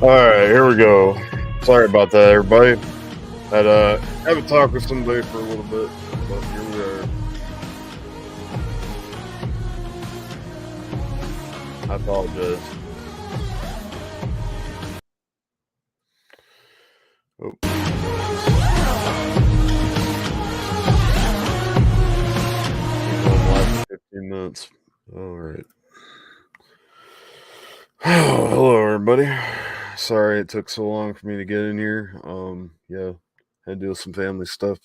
All right, here we go. Sorry about that, everybody. Haven't talked with somebody for a little bit, but here we are. I apologize. Oh. 15 minutes. All right. Hello, everybody. Sorry it took so long for me to get in here. Yeah, had to deal with some family stuff.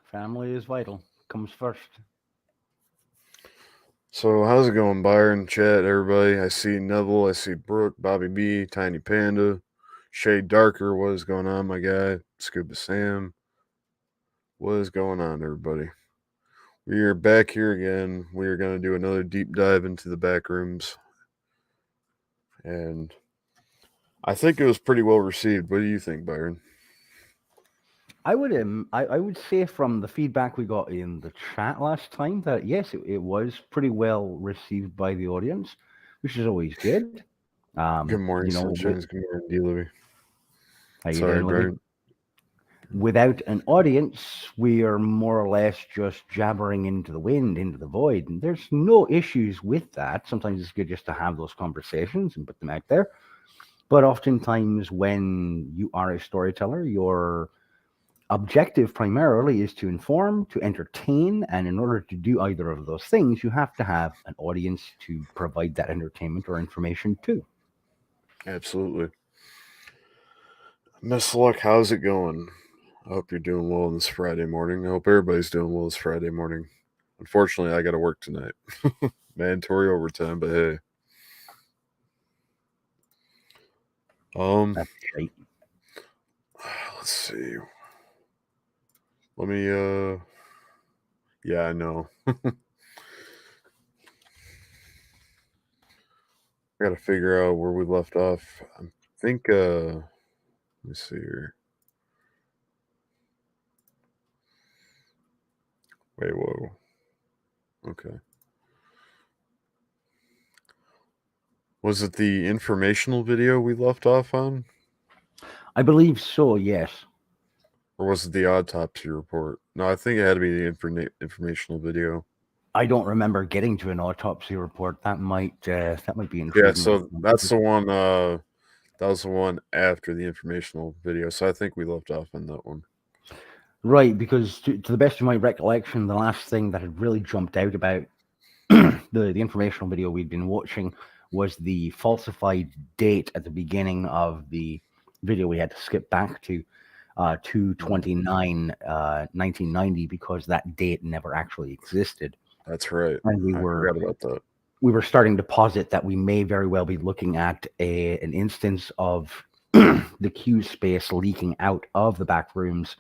Family is vital. Comes first. So how's it going, Byron? Chat, everybody. I see Neville. I see Brooke, Bobby B, Tiny Panda, Shade Darker. What is going on, my guy? Scuba Sam. What is going on, everybody? We are back here again. We are going to do another deep dive into the back rooms, and I think it was pretty well received. What do you think, Byron? I would say from the feedback we got in the chat last time that yes, it was pretty well received by the audience, which is always good. Good morning, Sunshines. Good morning, D. Libby. How you Sorry, doing, Libby? Byron. Without an audience, we are more or less just jabbering into the wind, into the void, and there's no issues with that. Sometimes it's good just to have those conversations and put them out there. But oftentimes, when you are a storyteller, your objective primarily is to inform, to entertain, and in order to do either of those things, you have to have an audience to provide that entertainment or information to. Absolutely. Miss Luck, how's it going? I hope you're doing well this Friday morning. I hope everybody's doing well this Friday morning. Unfortunately, I got to work tonight. Mandatory overtime, but hey. That's right. Let's see. Let me yeah, I know. I got to figure out where we left off. I think let me see here. Wait, whoa. Okay. Was it the informational video we left off on? I believe so, yes. Or was it the autopsy report? No, I think it had to be the informational video. I don't remember getting to an autopsy report. That might be intriguing. Yeah, so that's the one that was the one after the informational video. So I think we left off on that one. Right, because to the best of my recollection, the last thing that had really jumped out about the informational video we'd been watching was the falsified date at the beginning of the video. We had to skip back to 2/29, 1990, because that date never actually existed. That's right. And I forgot about that. We were starting to posit that we may very well be looking at an instance of the queue space leaking out of the back rooms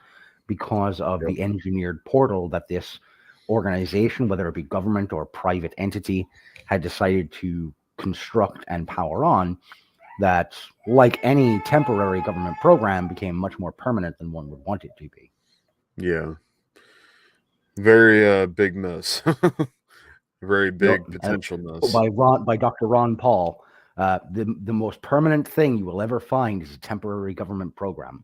because of the engineered portal that this organization, whether it be government or private entity, had decided to construct and power on, that, like any temporary government program, became much more permanent than one would want it to be. Yeah. Very big mess. Very big potential mess. By Dr. Ron Paul, the most permanent thing you will ever find is a temporary government program.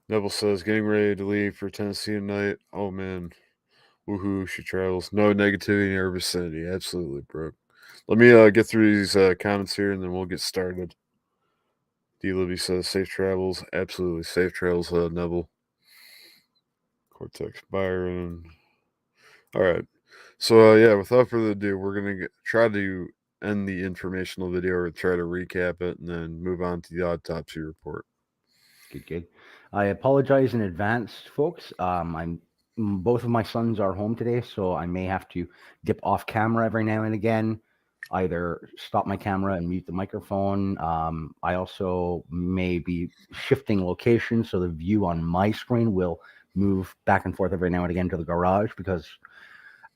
Neville says, getting ready to leave for Tennessee tonight. Oh, man. Woohoo, she travels. No negativity in her vicinity. Absolutely, bro. Let me get through these comments here, and then we'll get started. D. Libby says, safe travels. Absolutely. Safe travels, Neville. Cortex Byron. All right. So, yeah, without further ado, we're going to try to end the informational video or try to recap it and then move on to the autopsy report. Good. I apologize in advance, folks. Both of my sons are home today, so I may have to dip off camera every now and again, either stop my camera and mute the microphone. I also may be shifting location, so the view on my screen will move back and forth every now and again to the garage, because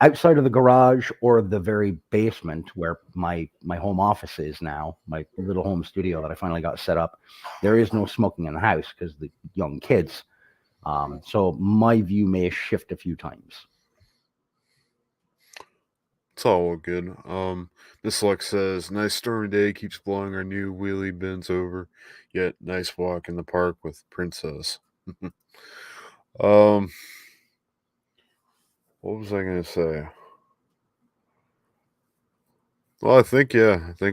outside of the garage or the very basement where my home office is now, my little home studio that I finally got set up, there is no smoking in the house because the young kids. So my view may shift a few times. It's all good. Miss Lux says, nice stormy day keeps blowing our new wheelie bins over, yet nice walk in the park with Princess. um, what was I gonna say? Well, I think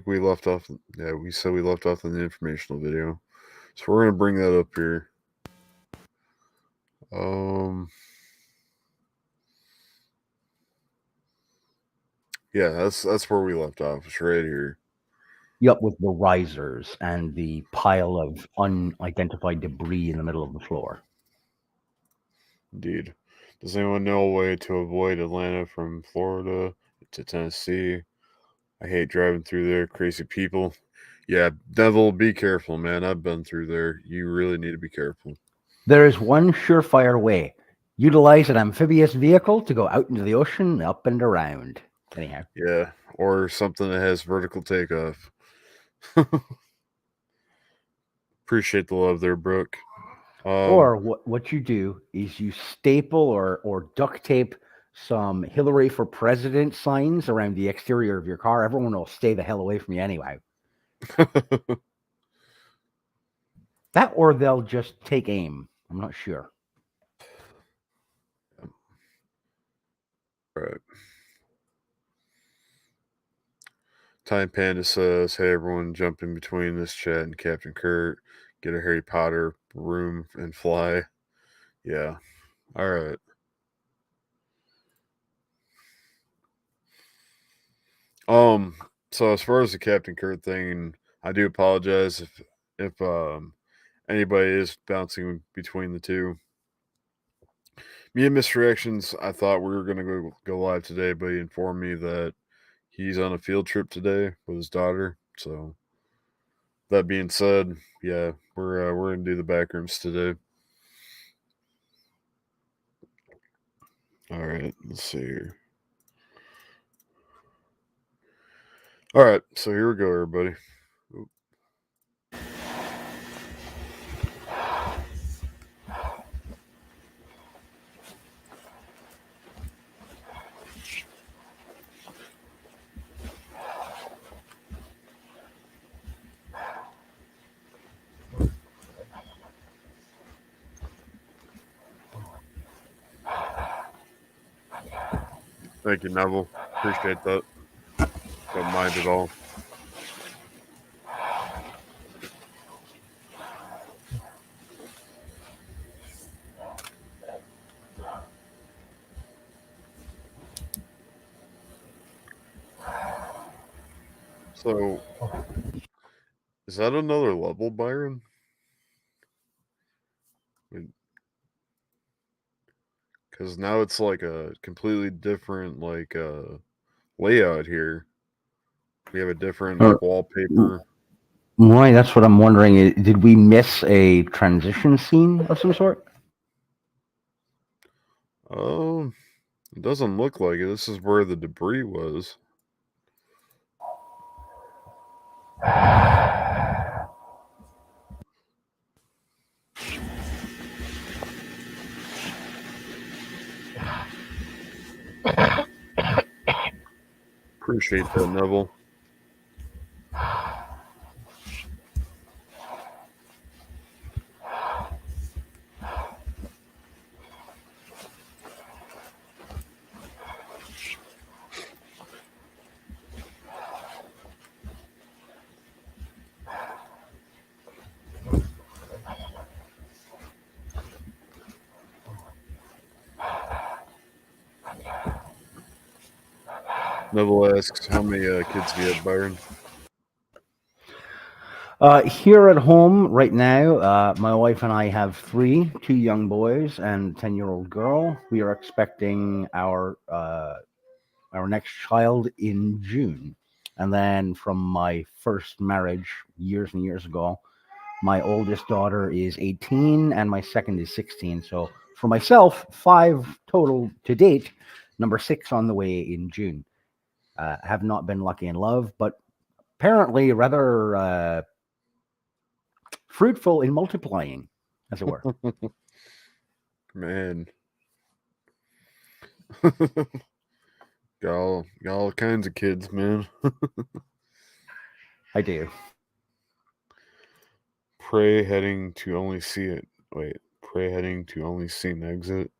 we left off. Yeah, we said we left off in the informational video, so we're gonna bring that up here. Um, yeah, that's where we left off. It's right here. Yep, with the risers and the pile of unidentified debris in the middle of the floor. Indeed. Does anyone know a way to avoid Atlanta from Florida to Tennessee? I hate driving through there. Crazy people. Yeah, Devil, be careful, man. I've been through there. You really need to be careful. There is one surefire way. Utilize an amphibious vehicle to go out into the ocean, up and around. Anyhow. Yeah, or something that has vertical takeoff. Appreciate the love there, Brooke. Or what you do is you staple or duct tape some Hillary for President signs around the exterior of your car. Everyone will stay the hell away from you anyway. That or they'll just take aim. I'm not sure. Right. Time Panda says, hey everyone, jump in between this chat and Captain Kurt. Get a Harry Potter room and fly. Yeah. Alright. So as far as the Captain Kurt thing, I do apologize if anybody is bouncing between the two. Me and Mr. Actions, I thought we were gonna go live today, but he informed me that he's on a field trip today with his daughter. So that being said, yeah, we're gonna do the Backrooms today. All right, let's see here. All right, so here we go, everybody. Oop. Thank you, Neville. Appreciate that. Don't mind at all. So, is that another level, Byron? Because now it's like a completely different layout here. We have a different Or, wallpaper. why? That's what I'm wondering. Did we miss a transition scene of some sort? Um, it doesn't look like it. This is where the debris was. Appreciate that, Neville. Neville asks, how many kids do you have, Byron? Here at home right now, my wife and I have two young boys and a 10-year-old girl. We are expecting our next child in June. And then from my first marriage years and years ago, my oldest daughter is 18 and my second is 16. So for myself, 5 total to date, number 6 on the way in June. Have not been lucky in love, but apparently rather fruitful in multiplying, as it were. Man. got all kinds of kids, man. I do. Pray heading to only see it. Wait, pray heading to only see an exit.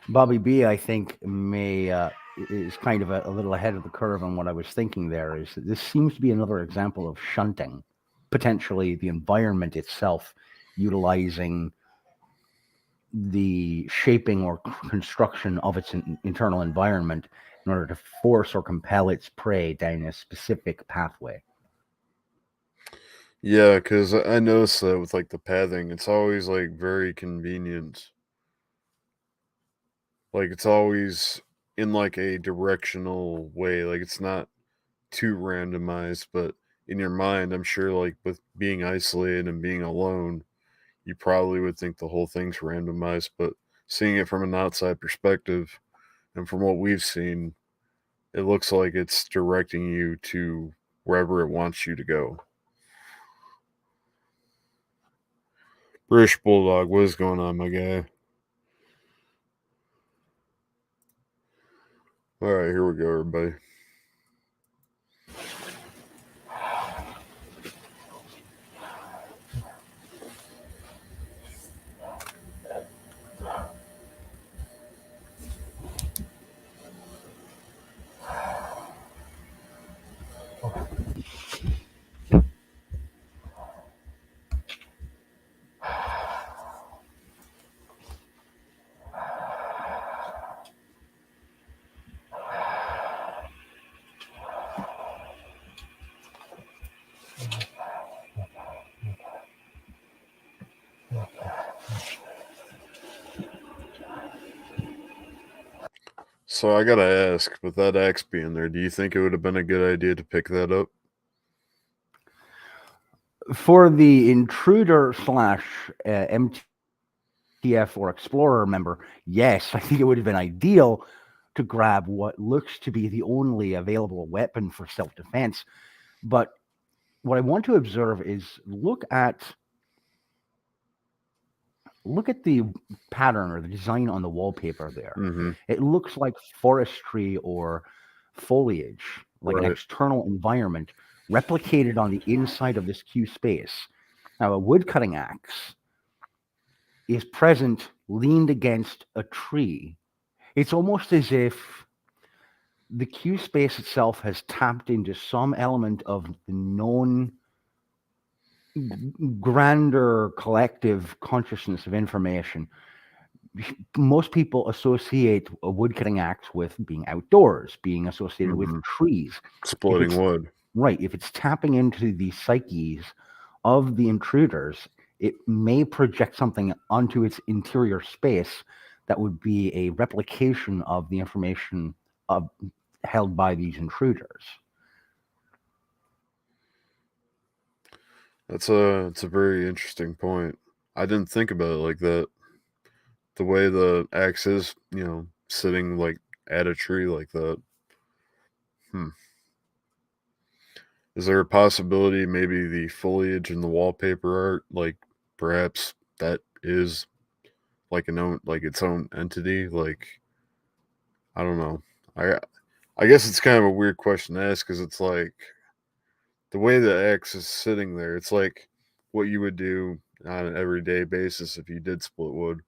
Bobby B, I think, is kind of a little ahead of the curve on what I was thinking there. Is that this seems to be another example of shunting, potentially the environment itself utilizing the shaping or construction of its internal environment in order to force or compel its prey down a specific pathway. Yeah, because I noticed that with like the pathing, it's always like very convenient. Like it's always in like a directional way. Like it's not too randomized, but in your mind, I'm sure like with being isolated and being alone, you probably would think the whole thing's randomized, but seeing it from an outside perspective and from what we've seen, it looks like it's directing you to wherever it wants you to go. British Bulldog, what is going on, my guy? All right, here we go, everybody. So I gotta ask, with that axe being there, do you think it would have been a good idea to pick that up? For the intruder slash MTF or Explorer member, yes, I think it would have been ideal to grab what looks to be the only available weapon for self defense. But what I want to observe is look at the pattern or the design on the wallpaper there. Mm-hmm. It looks like forestry or foliage, like an Right. external environment replicated on the inside of this Q space. Now, a wood cutting axe is present leaned against a tree. It's almost as if the Q space itself has tapped into some element of the known grander collective consciousness of information. Most people associate a woodcutting axe with being outdoors, being associated with Mm-hmm. trees. If Splitting it's wood. right, if it's tapping into the psyches of the intruders, it may project something onto its interior space that would be a replication of the information held by these intruders. It's a very interesting point. I didn't think about it like that. The way the axe is, sitting like at a tree like that. Hmm. Is there a possibility maybe the foliage and the wallpaper art, like perhaps that is like its own entity? Like I don't know. I I guess it's kind of a weird question to ask because it's like the way the axe is sitting there. It's like what you would do on an everyday basis if you did split wood.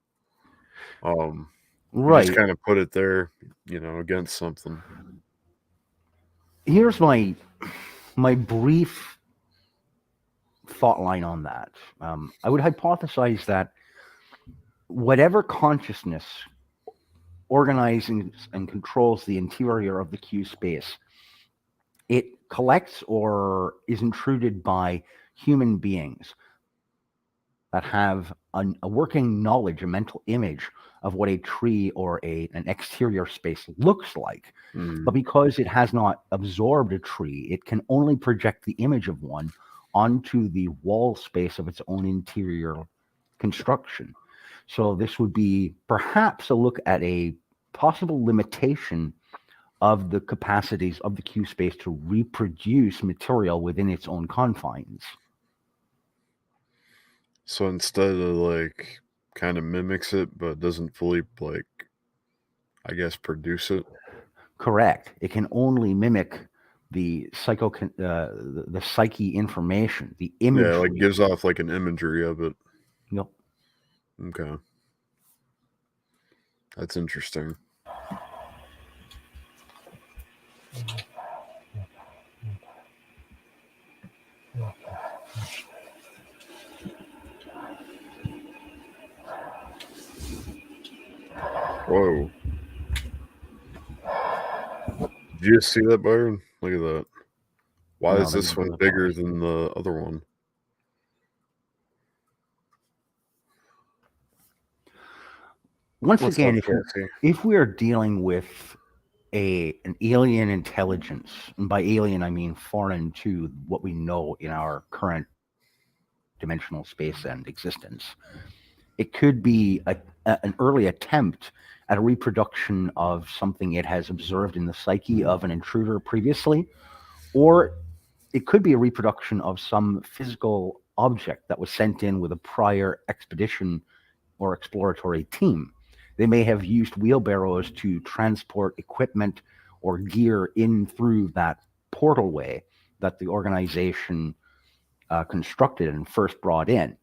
Um, you just Right. kind of put it there, against something. Here's my brief thought line on that. I would hypothesize that whatever consciousness organizes and controls the interior of the Q space, it collects or is intruded by human beings that have a working knowledge, a mental image of what a tree or an exterior space looks like. But Mm. because it has not absorbed a tree, it can only project the image of one onto the wall space of its own interior construction. So this would be perhaps a look at a possible limitation of the capacities of the Q space to reproduce material within its own confines. So instead of like kind of mimics it, but doesn't fully like I guess produce it. Correct. It can only mimic the psyche information, the Yeah, like imagery. gives off like an imagery of it. Yep. Okay, that's interesting. Whoa! Did you just see that, Byron? Look at that. Why No, is let me this do one the bigger pause. than the other one? Once What's up, again, Cassie? if we are dealing with an alien intelligence, and by alien I mean foreign to what we know in our current dimensional space and existence, it could be an early attempt at a reproduction of something it has observed in the psyche of an intruder previously, or it could be a reproduction of some physical object that was sent in with a prior expedition or exploratory team. They may have used wheelbarrows to transport equipment or gear in through that portal way that the organization constructed and first brought in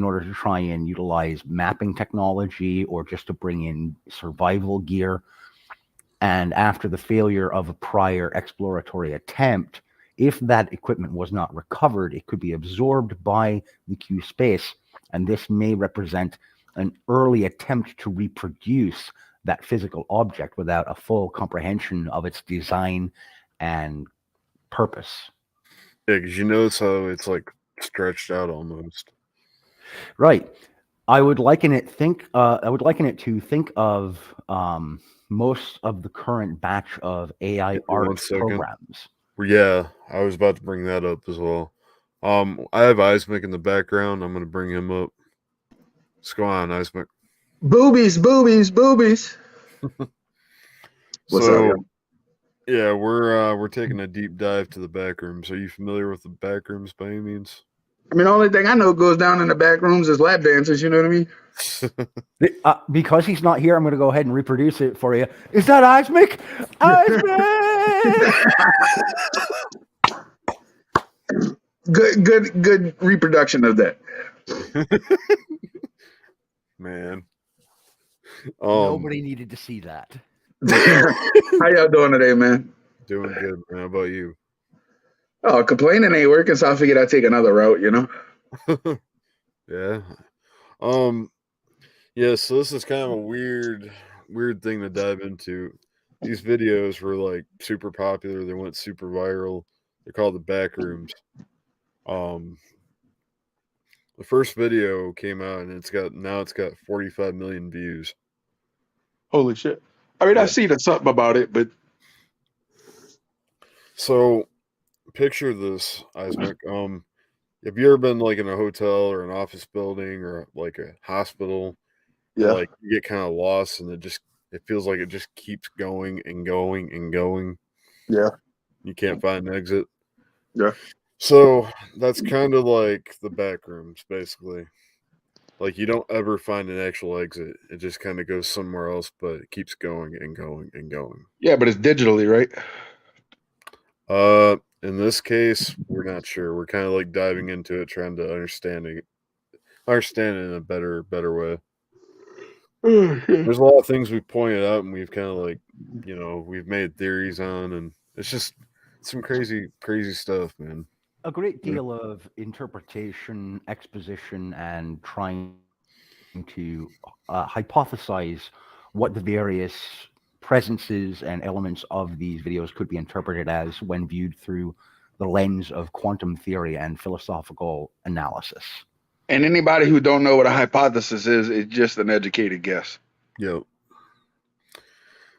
order to try and utilize mapping technology or just to bring in survival gear. And after the failure of a prior exploratory attempt, if that equipment was not recovered, it could be absorbed by the Q space. And this may represent an early attempt to reproduce that physical object without a full comprehension of its design and purpose. Yeah, because you notice how it's like stretched out almost. Right. I would liken it. I would liken it to think of most of the current batch of AI Give me art 1 second. programs. Yeah, I was about to bring that up as well. I have Isaac in the background. I'm gonna bring him up. Let's go on, Isaac. Boobies, boobies, boobies. What's up, So y'all? yeah, we're taking a deep dive to the backrooms. Are you familiar with the backrooms by any means? I mean, the only thing I know goes down in the back rooms is lap dances. You know what I mean? Because he's not here, I'm going to go ahead and reproduce it for you. Is that Isaac? Isaac! Good reproduction of that. Man. Nobody needed to see that. How y'all doing today, man? Doing good, man. How about you? Oh, complaining ain't working, so I figured I'd take another route. You know? Yeah. Yeah, so this is kind of a weird thing to dive into. These videos were like super popular, they went super viral. They're called the backrooms. Um the first video came out and it's got 45 million views. Holy shit! I mean, Yeah. I've seen something about it, but So picture this, Isaac. Have you ever been like in a hotel or an office building or like a hospital and yeah, like you get kind of lost and it feels like it just keeps going and going and going. yeah, You can't find an exit. yeah. So that's kind of like the back rooms, basically. Like you don't ever find an actual exit. It just kind of goes somewhere else, but it keeps going and going and going. Yeah, but it's digitally, right? In this case, we're not sure. We're kind of like diving into it, trying to understand it in a better way. Oh, shit. There's a lot of things we've pointed out and we've kind of like, we've made theories on, and it's just some crazy stuff, man. A great Yeah. deal of interpretation, exposition, and trying to hypothesize what the various presences and elements of these videos could be interpreted as when viewed through the lens of quantum theory and philosophical analysis. And anybody who don't know what a hypothesis is, it's just an educated guess. Yep.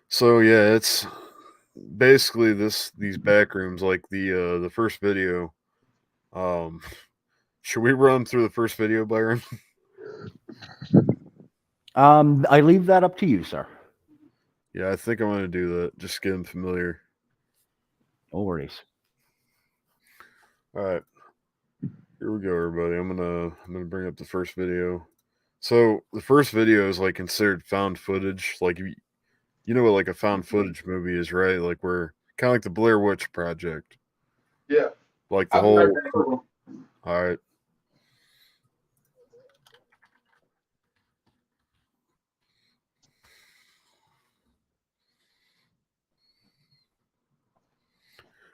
So yeah, it's basically these back rooms, like the first video. Um, should we run through the first video, Byron? I leave that up to you, sir. Yeah, I think I'm gonna do that. Just get them familiar. No worries. All right, here we go, everybody. I'm gonna bring up the first video. So the first video is like considered found footage. Like You know what like a found footage movie is, right? Like we're kind of like the Blair Witch Project. Yeah. Like the I'll be right whole. back. All right.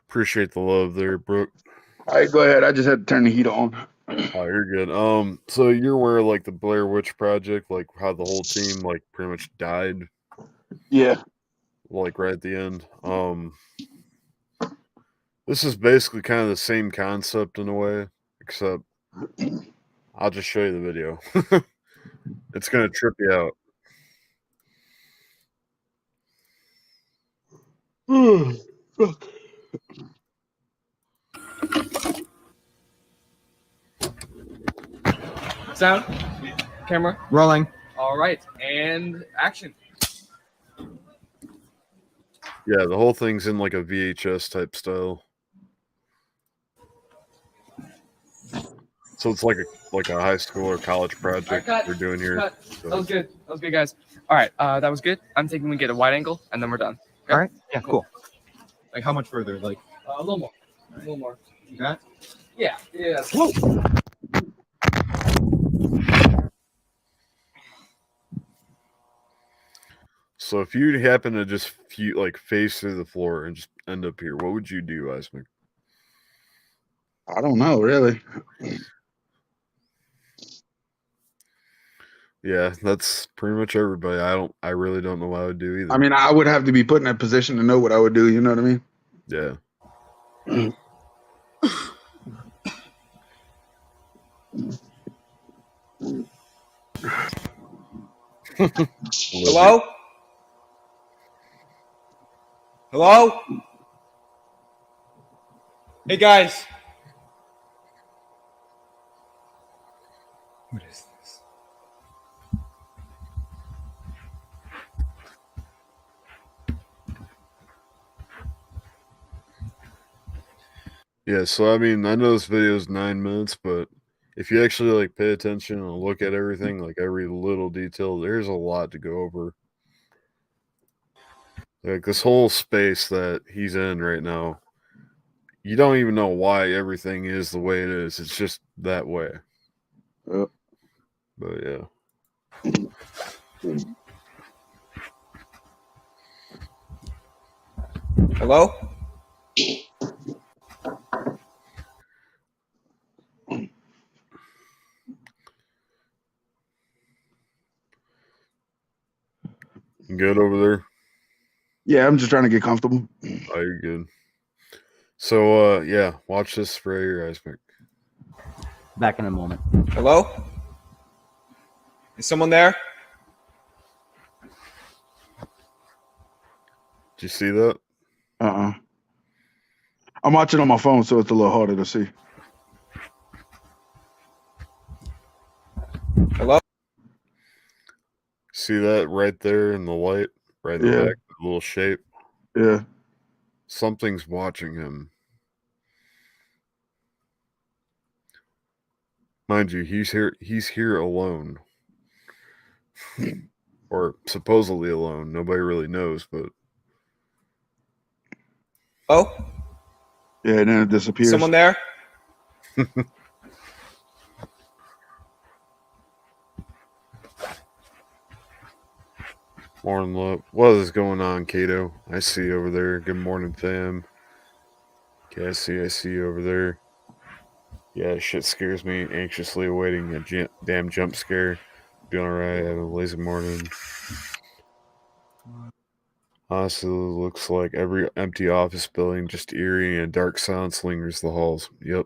Appreciate the love there, Brooke. All right, go ahead. I just had to turn the heat on. Oh, you're good. So you're aware of, like the Blair Witch Project, like how the whole team like pretty much died, Yeah. like right at the end. This is basically kind of the same concept in a way, except I'll just show you the video. It's gonna trip you out. Sound, camera, Rolling. all right, and action. Yeah, the whole thing's in like a VHS type style. So it's like a high school or college project Cut. they're doing here. Cut. So- That was good. That was good, guys. All right, that was good. I'm thinking we get a wide angle, and then we're done. Okay? All right. Yeah, cool. Like how much further? Like A little more. A little more. that? Yeah. Yeah. So if you happen to just face through the floor and just end up here, what would you do, Eismick? I don't know, really. Yeah, that's pretty much everybody. I really don't know what I would do either. I mean, I would have to be put in that position to know what I would do. You know what I mean? Yeah. Hello? Hello? Hey guys. What is this? Yeah, so I mean, I know this video is 9 minutes, but if you actually like pay attention and look at everything, like every little detail, there's a lot to go over. Like this whole space that he's in right now, you don't even know why everything is the way it is. It's just that way. Yep. But yeah. Hello? You good over there? Yeah, I'm just trying to get comfortable. Oh, you're good. So yeah, watch this for your eyes, Mick. Back in a moment. Hello? Is someone there? Did you see that? I'm watching on my phone, so it's a little harder to see. Hello? See that right there in the light? Right in the Yeah. back, the little shape. Yeah. Something's watching him. Mind you, he's here alone. Or supposedly alone. Nobody really knows, but Oh? Yeah, and then it disappears. Someone there? morning love. What is going on, Kato? I see you over there. Good morning, fam. Cassie, I see you over there. Yeah, shit scares me. Anxiously awaiting a damn jump scare. Doing alright, having a lazy morning. Honestly, looks like every empty office building, just eerie and a dark silence lingers the halls. Yep.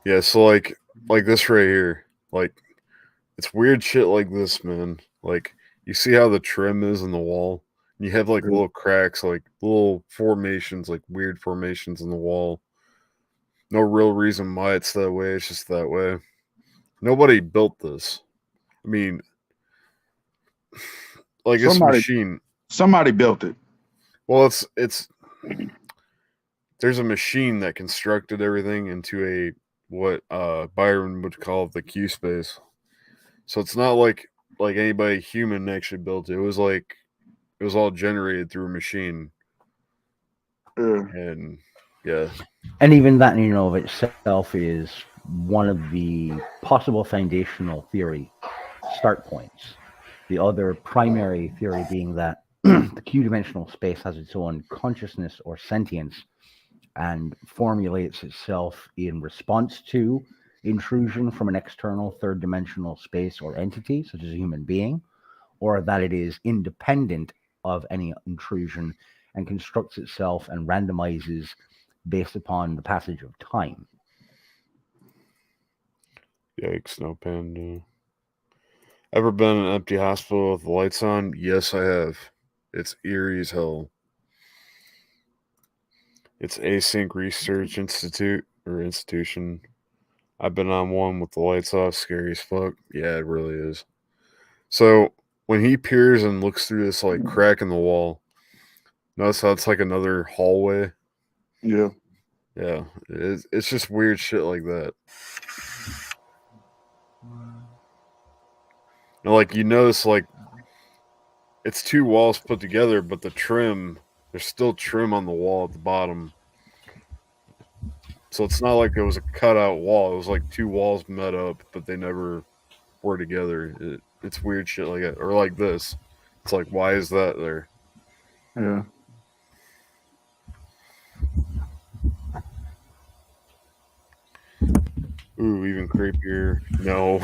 Yeah, so like this right here, like it's weird shit like this, man. Like you see how the trim is in the wall? You have like little cracks, like little formations, like weird formations in the wall. No real reason why it's that way. It's just that way. Nobody built this. I mean, like this machine. Somebody built it. Well, it's there's a machine that constructed everything into what Byron would call the Q space. So it's not like anybody human actually built it. It was all generated through a machine. Yeah. And yeah. And even that in and of itself is one of the possible foundational theory start points. The other primary theory being that the Q-dimensional space has its own consciousness or sentience and formulates itself in response to intrusion from an external third-dimensional space or entity, such as a human being, or that it is independent of any intrusion and constructs itself and randomizes based upon the passage of time. Yikes, no panda. Ever been in an empty hospital with the lights on? Yes, I have. It's eerie as hell. It's Async Research Institute or institution. I've been on one with the lights off, scary as fuck. Yeah, it really is. So when he peers and looks through this like crack in the wall, notice how it's like another hallway. Yeah. Yeah, it's just weird shit like that. And like you notice, like it's two walls put together, but the trim, there's still trim on the wall at the bottom. So it's not like it was a cutout wall. It was like two walls met up, but they never were together. It's weird shit like that, or like this. It's like, why is that there? Yeah. Ooh, even creepier. No.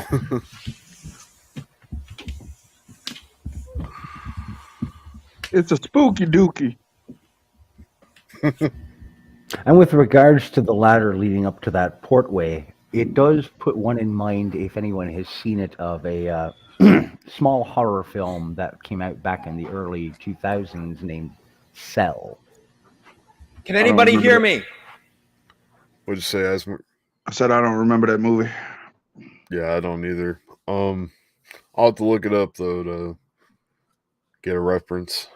It's a spooky dookie. And with regards to the ladder leading up to that portway, it does put one in mind, if anyone has seen it, of a small horror film that came out back in the early 2000s named Cell. Can anybody remember hear that. me? What'd you say, Asmer? I said I don't remember that movie. Yeah, I don't either. I'll have to look it up though to get a reference.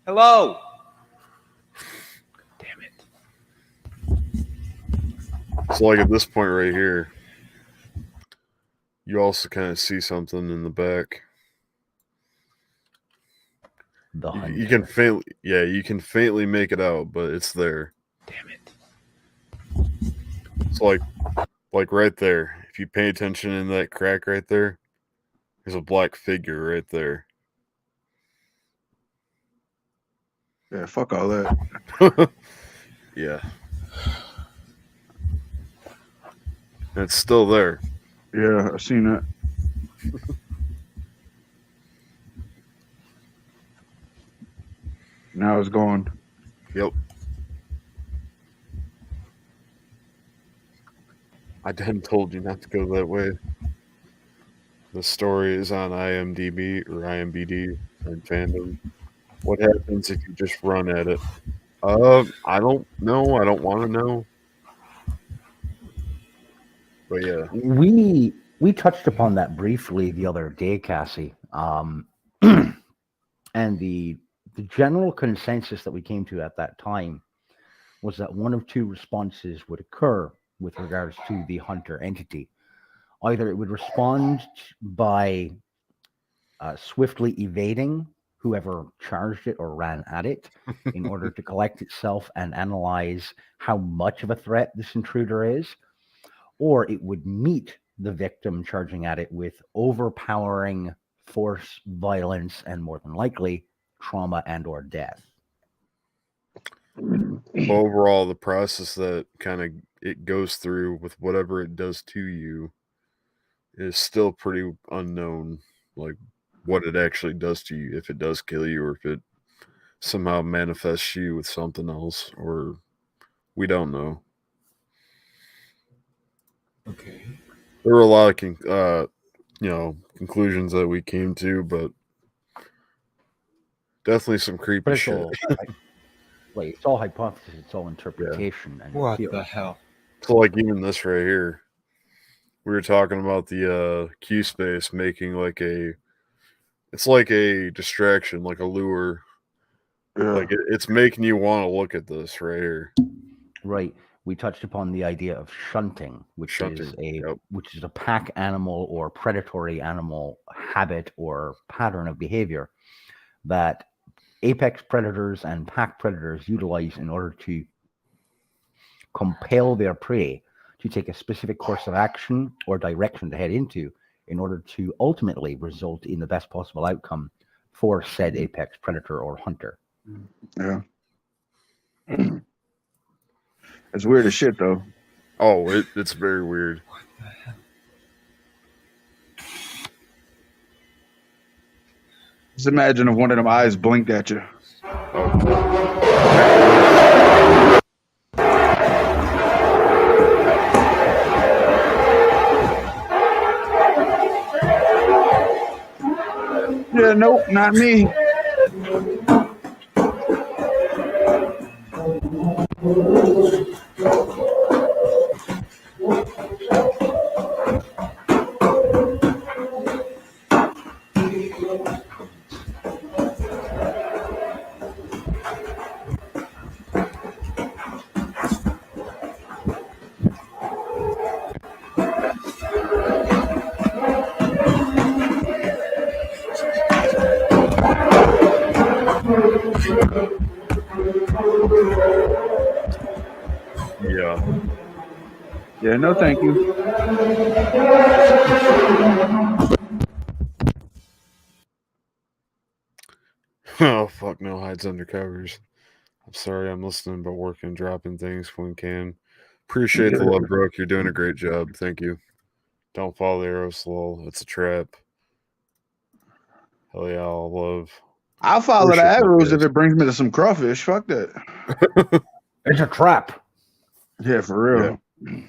Hello? Damn it. So like at this point right here, you also kind of see something in the back. The You Hunter. can faintly make it out, but it's there. Damn it. It's like right there. If you pay attention in that crack right there, there's a black figure right there. Yeah, fuck all that. Yeah. And it's still there. Yeah, I seen that. Now it's gone. Yep. I hadn't told you not to go that way. The story is on IMDb or IMBD and fandom. What happens if you just run at it? I don't know. I don't want to know. But yeah. We touched upon that briefly the other day, Cassie. And the general consensus that we came to at that time was that one of two responses would occur with regards to the Hunter entity. Either it would respond by swiftly evading whoever charged it or ran at it in order to collect itself and analyze how much of a threat this intruder is, or it would meet the victim charging at it with overpowering force, violence, and more than likely trauma and or death. Overall, the process that kind of it goes through with whatever it does to you is still pretty unknown. Like what it actually does to you, if it does kill you, or if it somehow manifests you with something else, or we don't know. Okay. There were a lot of conclusions that we came to, but definitely some creepy But it's shit. all, it's all hypothesis, it's all interpretation. And What theory. the hell? So like even this right here, we were talking about the Q space making it's like a distraction, like a lure. Yeah. Like it's making you want to look at this right here. Right. we touched upon the idea of shunting, which is a pack animal or predatory animal habit or pattern of behavior that apex predators and pack predators utilize in order to compel their prey to take a specific course of action or direction to head into in order to ultimately result in the best possible outcome for said apex predator or hunter. Yeah. It's weird as shit, though. Oh, it's very weird. Just imagine if one of them eyes blinked at you. Yeah, nope, not me. Yeah. Yeah, no thank you. Oh, fuck no, hides under covers. I'm sorry, I'm listening, but working, dropping things when can. Appreciate the love, Brooke. You're doing a great job. Thank you. Don't follow the arrow slow. It's a trap. Hell yeah, I'll love. I'll follow the arrows if it brings me to some crawfish. Fuck that. It's a trap. Yeah, for real. Yeah.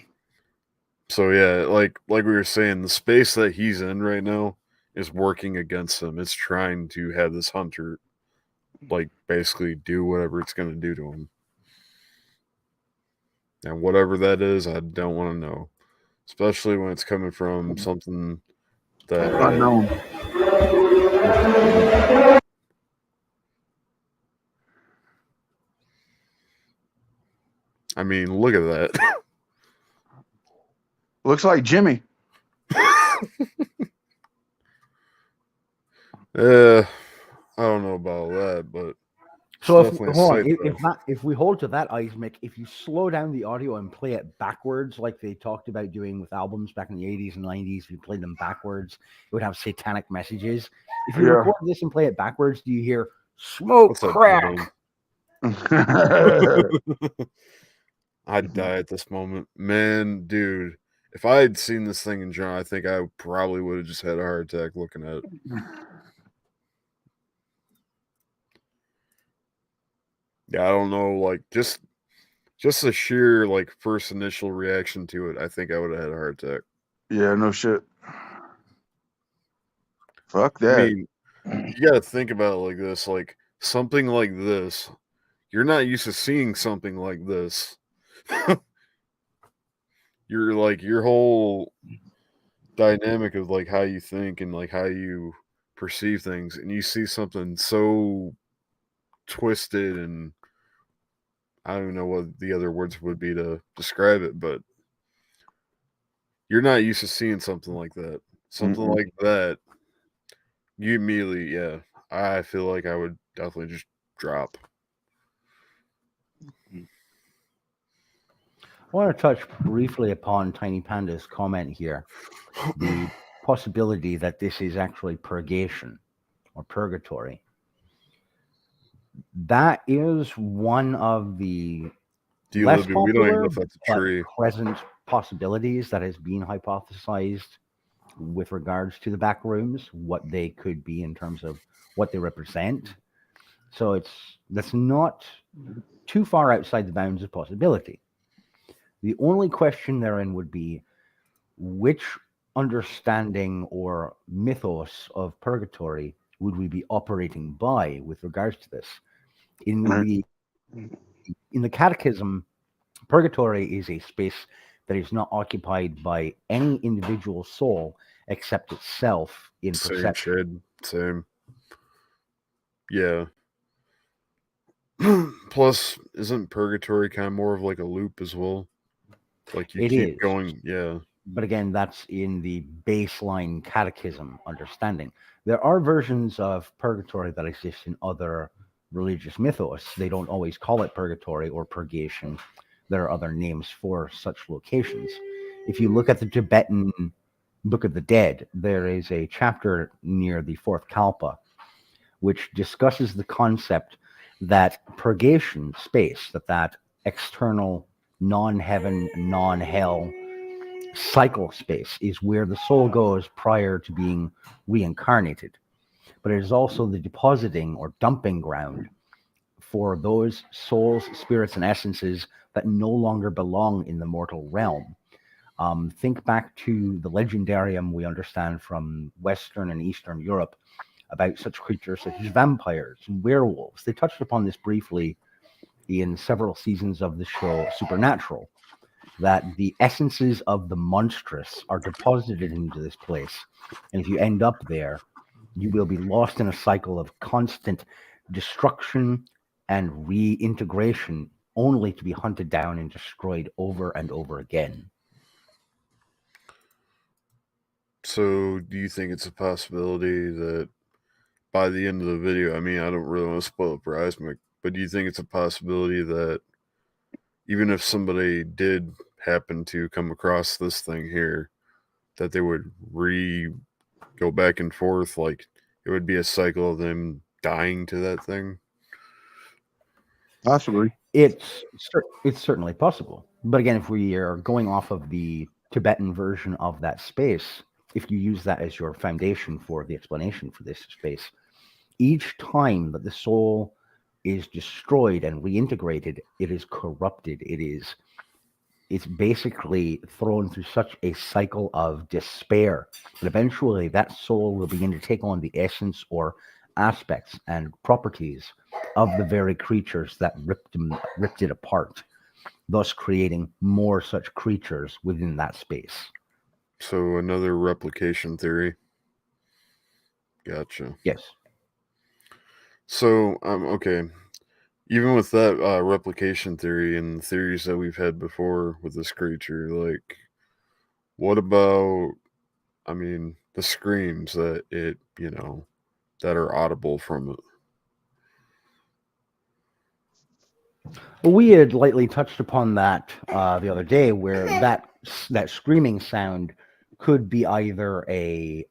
So yeah, like we were saying, the space that he's in right now is working against him. It's trying to have this hunter like basically do whatever it's going to do to him. And whatever that is, I don't want to know. Especially when it's coming from something that unknown. I mean, look at that. Looks like Jimmy. I don't know about that, but so if we hold to that, Isaac, if you slow down the audio and play it backwards, like they talked about doing with albums back in the 80s and 90s, if you played them backwards, it would have satanic messages. If you record this and play it backwards, do you hear smoke crack? I'd die at this moment. Man, dude, if I had seen this thing in general, I think I probably would have just had a heart attack looking at it. Yeah, I don't know, like just the sheer like first initial reaction to it, I think I would have had a heart attack. Yeah, no shit. Fuck that. I mean, you got to think about it like this, like something like this. You're not used to seeing something like this. You're like your whole dynamic of like how you think and like how you perceive things, and you see something so twisted, and I don't even know what the other words would be to describe it, but you're not used to seeing something like that. Something like that, you immediately, yeah, I feel like I would definitely just drop. I want to touch briefly upon Tiny Panda's comment here. The possibility that this is actually purgation or purgatory. That is one of the less popular, we don't even know if that's a tree. Present possibilities that has been hypothesized with regards to the back rooms, what they could be in terms of what they represent. So that's not too far outside the bounds of possibility. The only question therein would be which understanding or mythos of purgatory would we be operating by with regards to this? In the Catechism, purgatory is a space that is not occupied by any individual soul except itself in perception. Same. Yeah. Plus, isn't purgatory kind of more of like a loop as well? Like you It keep is. going, yeah. But again, that's in the baseline catechism understanding. There are versions of purgatory that exist in other religious mythos. They don't always call it purgatory or purgation. There are other names for such locations. If you look at the Tibetan Book of the Dead, there is a chapter near the fourth kalpa which discusses the concept that purgation space, that external non-heaven, non-hell cycle space is where the soul goes prior to being reincarnated. But it is also the depositing or dumping ground for those souls, spirits, and essences that no longer belong in the mortal realm. Think back to the legendarium we understand from Western and Eastern Europe about such creatures such as vampires and werewolves. They touched upon this briefly in several seasons of the show Supernatural, that the essences of the monstrous are deposited into this place. And if you end up there, you will be lost in a cycle of constant destruction and reintegration, only to be hunted down and destroyed over and over again. So, do you think it's a possibility that by the end of the video, I mean, I don't really want to spoil it for Isaac, but do you think it's a possibility that even if somebody did happen to come across this thing here, that they would go back and forth, like it would be a cycle of them dying to that thing? Possibly. It's certainly possible. But again, if we are going off of the Tibetan version of that space, if you use that as your foundation for the explanation for this space, each time that the soul is destroyed and reintegrated, it is corrupted. It's basically thrown through such a cycle of despair that eventually that soul will begin to take on the essence or aspects and properties of the very creatures that ripped it apart, thus creating more such creatures within that space. So another replication theory. Gotcha. Yes. So, okay. Even with that replication theory and the theories that we've had before with this creature, like, what about, I mean, the screams that it, that are audible from it? Well, we had lightly touched upon that the other day, where that screaming sound could be either a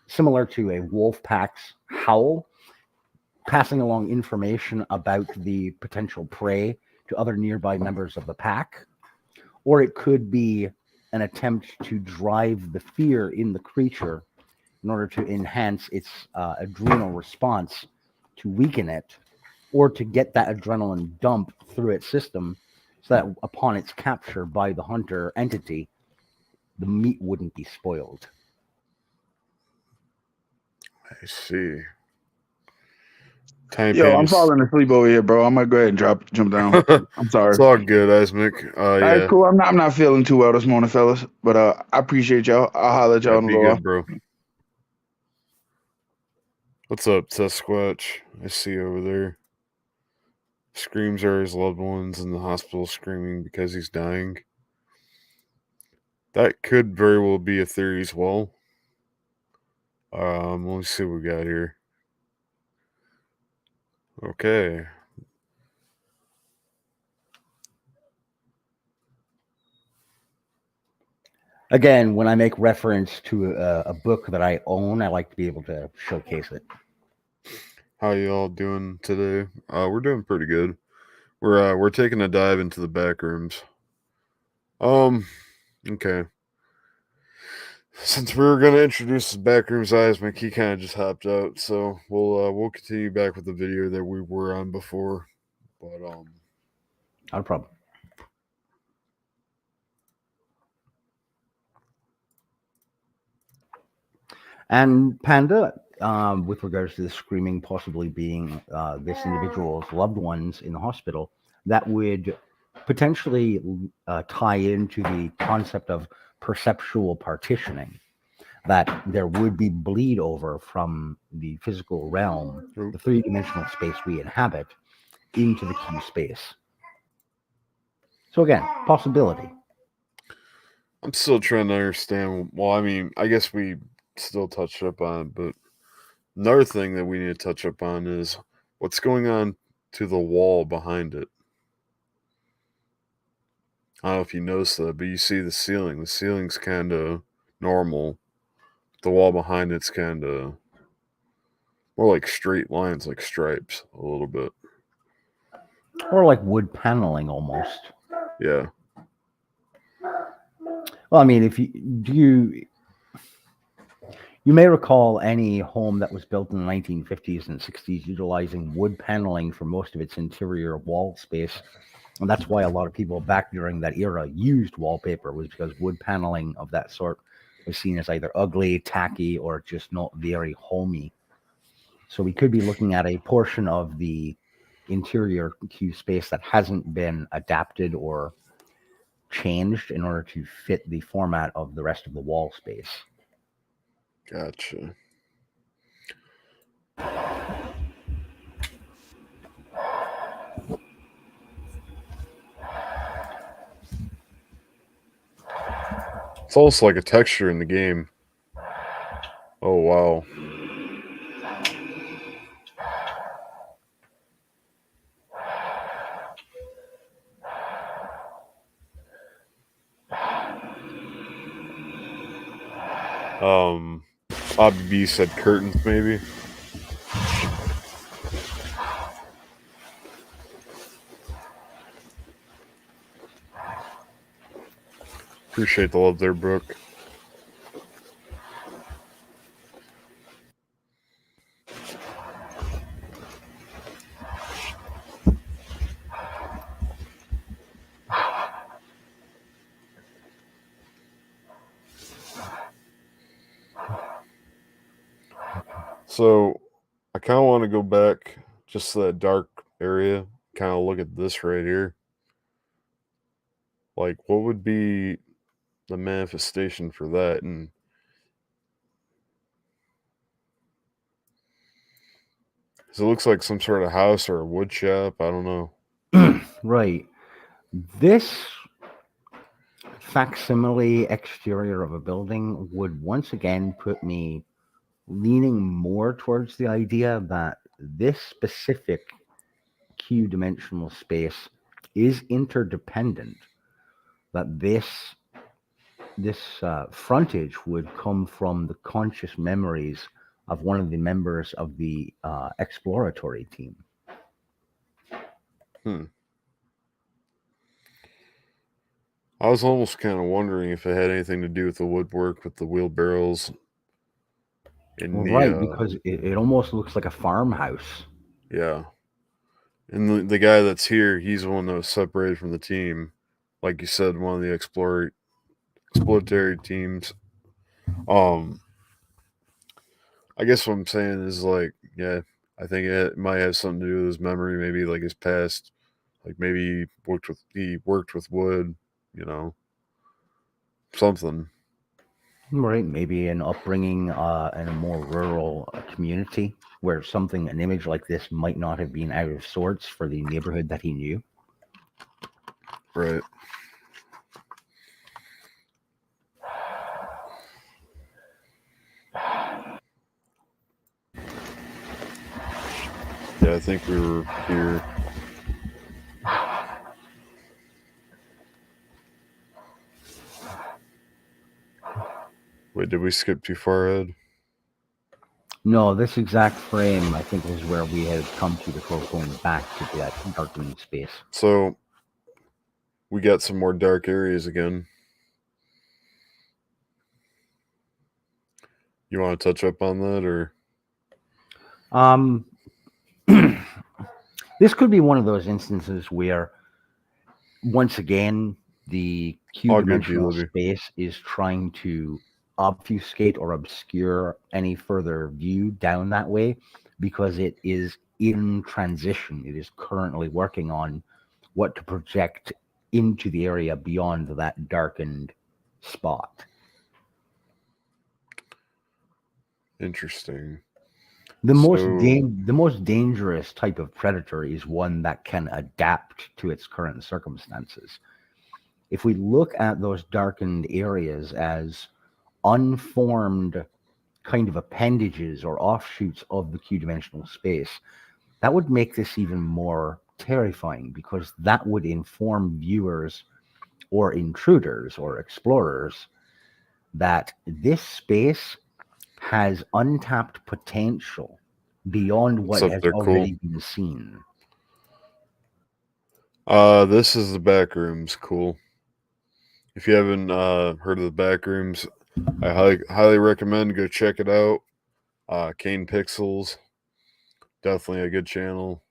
similar to a wolf pack's howl, passing along information about the potential prey to other nearby members of the pack, or it could be an attempt to drive the fear in the creature in order to enhance its adrenal response, to weaken it, or to get that adrenaline dump through its system so that upon its capture by the hunter entity, the meat wouldn't be spoiled. I see. Yo, I'm falling asleep over here, bro. I'm gonna go ahead and jump down. I'm sorry. It's all good, Isaac. All right, Yeah. cool. I'm not feeling too well this morning, fellas. But I appreciate y'all. I'll holler at y'all in a Be little while. good, bro. What's up, Sasquatch? I see you over there. Screams are his loved ones in the hospital screaming because he's dying. That could very well be a theory as well. Let me see what we got here. Okay. Again, when I make reference to a book that I own, I like to be able to showcase it. How you all doing today? We're doing pretty good. We're taking a dive into the Backrooms. Okay. Since we were gonna introduce the Backrooms Isaac, he kind of just hopped out, so we'll continue back with the video that we were on before. But not a problem. And Panda, with regards to the screaming possibly being this individual's loved ones in the hospital, that would potentially tie into the concept of perceptual partitioning, that there would be bleed over from the physical realm, the three-dimensional space we inhabit, into the queue space. So again, possibility. I'm still trying to understand. Well, I mean, I guess we still touched up on it, but another thing that we need to touch up on is what's going on to the wall behind it. I don't know if you noticed that, but you see the ceiling. The ceiling's kind of normal. The wall behind it's kind of more like straight lines, like stripes, a little bit. Or like wood paneling almost. Yeah. Well, I mean, if you may recall any home that was built in the 1950s and 60s utilizing wood paneling for most of its interior wall space. And that's why a lot of people back during that era used wallpaper, was because wood paneling of that sort was seen as either ugly, tacky, or just not very homey. So we could be looking at a portion of the interior queue space that hasn't been adapted or changed in order to fit the format of the rest of the wall space. Gotcha. It's almost like a texture in the game. Oh, wow. Bobby B said curtains, maybe. Appreciate the love there, Brooke. So, I kind of want to go back just to that dark area, kind of look at this right here. Like, what would be the manifestation for that? And it looks like some sort of house or a wood shop. I don't know. Right. This facsimile exterior of a building would once again put me leaning more towards the idea that this specific Q dimensional space is interdependent, that this frontage would come from the conscious memories of one of the members of the exploratory team. I was almost kind of wondering if it had anything to do with the woodwork, with the wheelbarrows. Right, because it almost looks like a farmhouse. Yeah. And the guy that's here, he's the one that was separated from the team. Like you said, one of the exploratory teams. I guess what I'm saying is, like, yeah, I think it might have something to do with his memory, maybe like his past. Like maybe he worked with wood, something. Right, maybe an upbringing in a more rural community where an image like this might not have been out of sorts for the neighborhood that he knew. Right. Yeah, I think we were here. Wait, did we skip too far ahead? No, this exact frame, I think, is where we had come to before going back to that darkening space. So, we got some more dark areas again. You want to touch up on that, or? This could be one of those instances where, once again, the Q-dimensional space is trying to obfuscate or obscure any further view down that way because it is in transition. It is currently working on what to project into the area beyond that darkened spot. Interesting. The So most dangerous type of predator is one that can adapt to its current circumstances. If we look at those darkened areas as unformed kind of appendages or offshoots of the Q-dimensional space, that would make this even more terrifying, because that would inform viewers or intruders or explorers that this space has untapped potential beyond what's what up has there, cool? already been seen. This is the Backrooms, cool. If you haven't heard of the Backrooms, I highly recommend go check it out. Kane Pixels, definitely a good channel.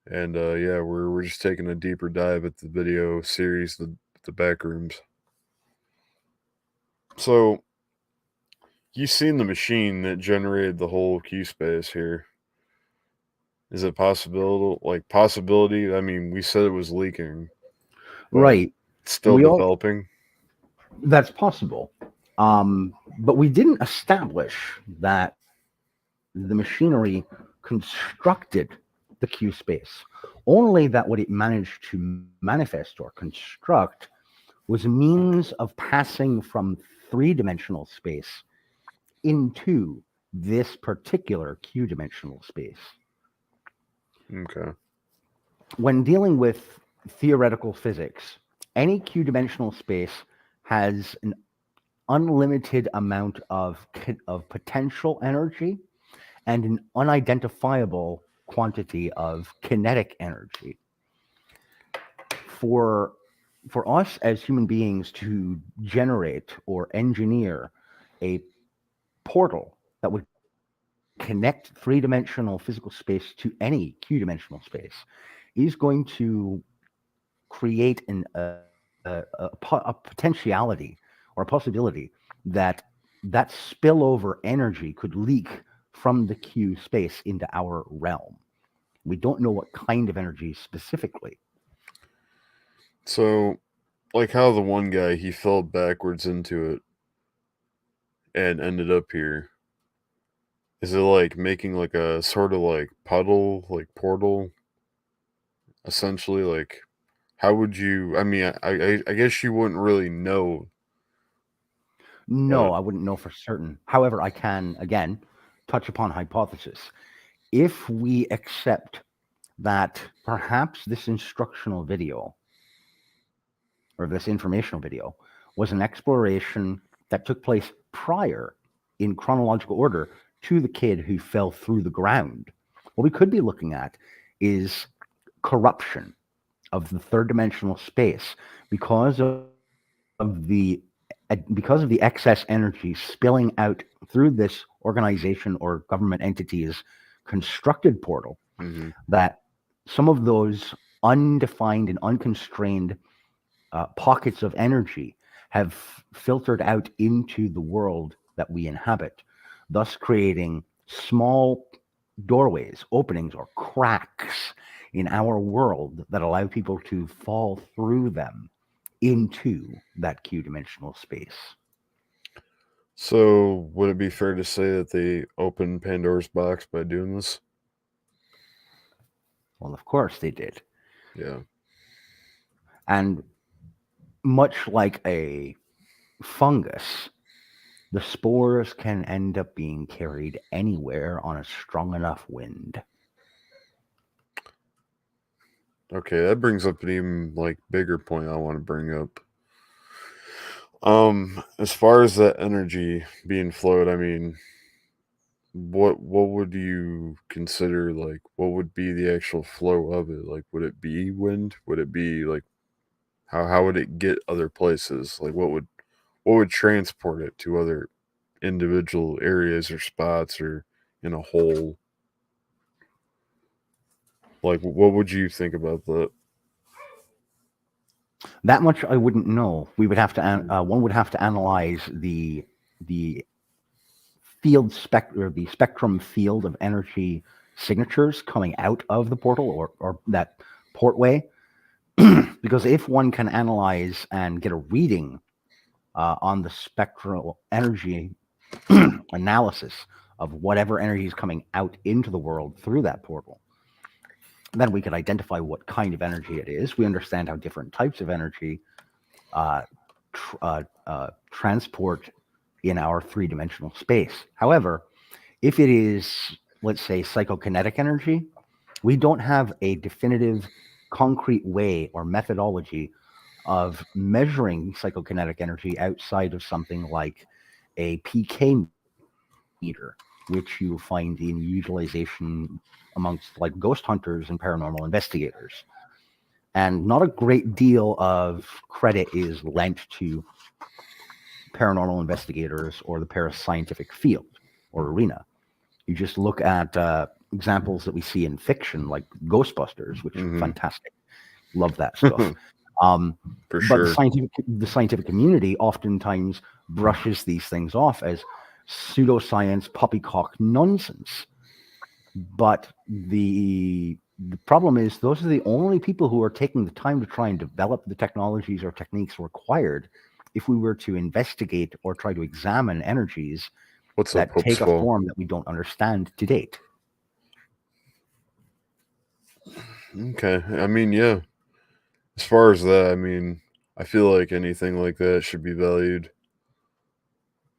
And yeah, we're just taking a deeper dive at the video series, the Backrooms. So you've seen the machine that generated the whole Q space here. Is it possibility? I mean, we said it was leaking, but Right. it's still We all developing. That's possible. But we didn't establish that the machinery constructed the Q space. Only that what it managed to manifest or construct was a means of passing from three-dimensional space into this particular Q-dimensional space. Okay. When dealing with theoretical physics, any Q-dimensional space has an unlimited amount of potential energy and an unidentifiable quantity of kinetic energy. For us as human beings to generate or engineer a portal that would connect three-dimensional physical space to any Q-dimensional space is going to create a potentiality or a possibility that spillover energy could leak from the Q space into our realm. We don't know what kind of energy specifically. So, like how the one guy, he fell backwards into it and ended up here. Is it like making like a sort of like puddle, like portal? Essentially, like how would you? I mean, I guess you wouldn't really know. No, But I wouldn't know for certain. However, I can, again, touch upon hypothesis. If we accept that perhaps this instructional video or this informational video was an exploration that took place prior in chronological order to the kid who fell through the ground, what we could be looking at is corruption of the third dimensional space because of the excess energy spilling out through this organization or government entity's constructed portal, mhm. that some of those undefined and unconstrained pockets of energy have filtered out into the world that we inhabit, thus creating small doorways, openings, or cracks in our world that allow people to fall through them into that Q-dimensional space. So would it be fair to say that they opened Pandora's box by doing this? Well, of course they did. Yeah. And much like a fungus, the spores can end up being carried anywhere on a strong enough wind. Okay, that brings up an even like bigger point I want to bring up. As far as that energy being flowed, I mean, what would you consider, like what would be the actual flow of it? Like would it be wind? Would it be like how would it get other places? Like what would transport it to other individual areas or spots or in a whole? Like what would you think about that? That much I wouldn't know. We would have to one would have to analyze the the spectrum field of energy signatures coming out of the portal or that portway. Because if one can analyze and get a reading on the spectral energy analysis of whatever energy is coming out into the world through that portal. Then we could identify what kind of energy it is. We understand how different types of energy transport in our three-dimensional space. However, if it is, let's say, psychokinetic energy, we don't have a definitive, concrete way or methodology of measuring psychokinetic energy outside of something like a PK meter, which you find in utilization amongst like ghost hunters and paranormal investigators. And not a great deal of credit is lent to paranormal investigators or the parascientific field or arena. You just look at examples that we see in fiction, like Ghostbusters, which is fantastic. Love that stuff. For but sure. the scientific community oftentimes brushes these things off as pseudoscience, poppycock nonsense. But the problem is those are the only people who are taking the time to try and develop the technologies or techniques required if we were to investigate or try to examine energies What's that up, take a Hopesful? form that we don't understand to date. Okay. I mean, yeah. As far as that, I mean, I feel like anything like that should be valued.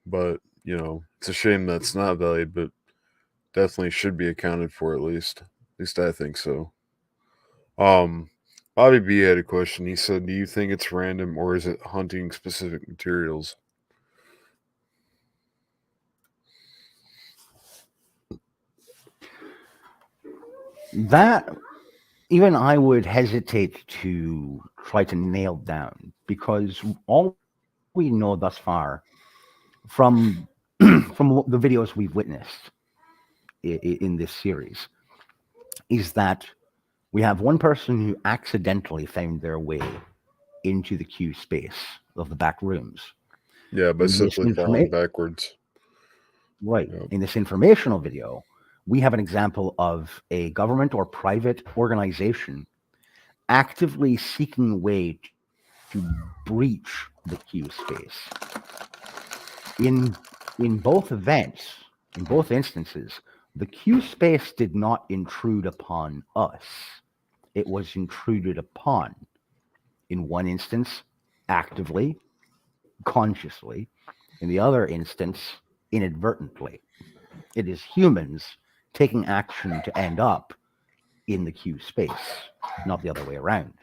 But, you know, it's a shame that's not valued, but definitely should be accounted for at least. At least I think so. Bobby B had a question. He said, do you think it's random or is it hunting specific materials? That even I would hesitate to try to nail down because all we know thus far from from the videos we've witnessed in this series is that we have one person who accidentally found their way into the Q space of the back rooms. Yeah, by In this simply falling backwards. Right. Yep. In this informational video, we have an example of a government or private organization actively seeking a way to breach the Q space. In both events, in both instances, the Q space did not intrude upon us. It was intruded upon. In one instance, actively, consciously. In the other instance, inadvertently. It is humans taking action to end up in the Q space, not the other way around.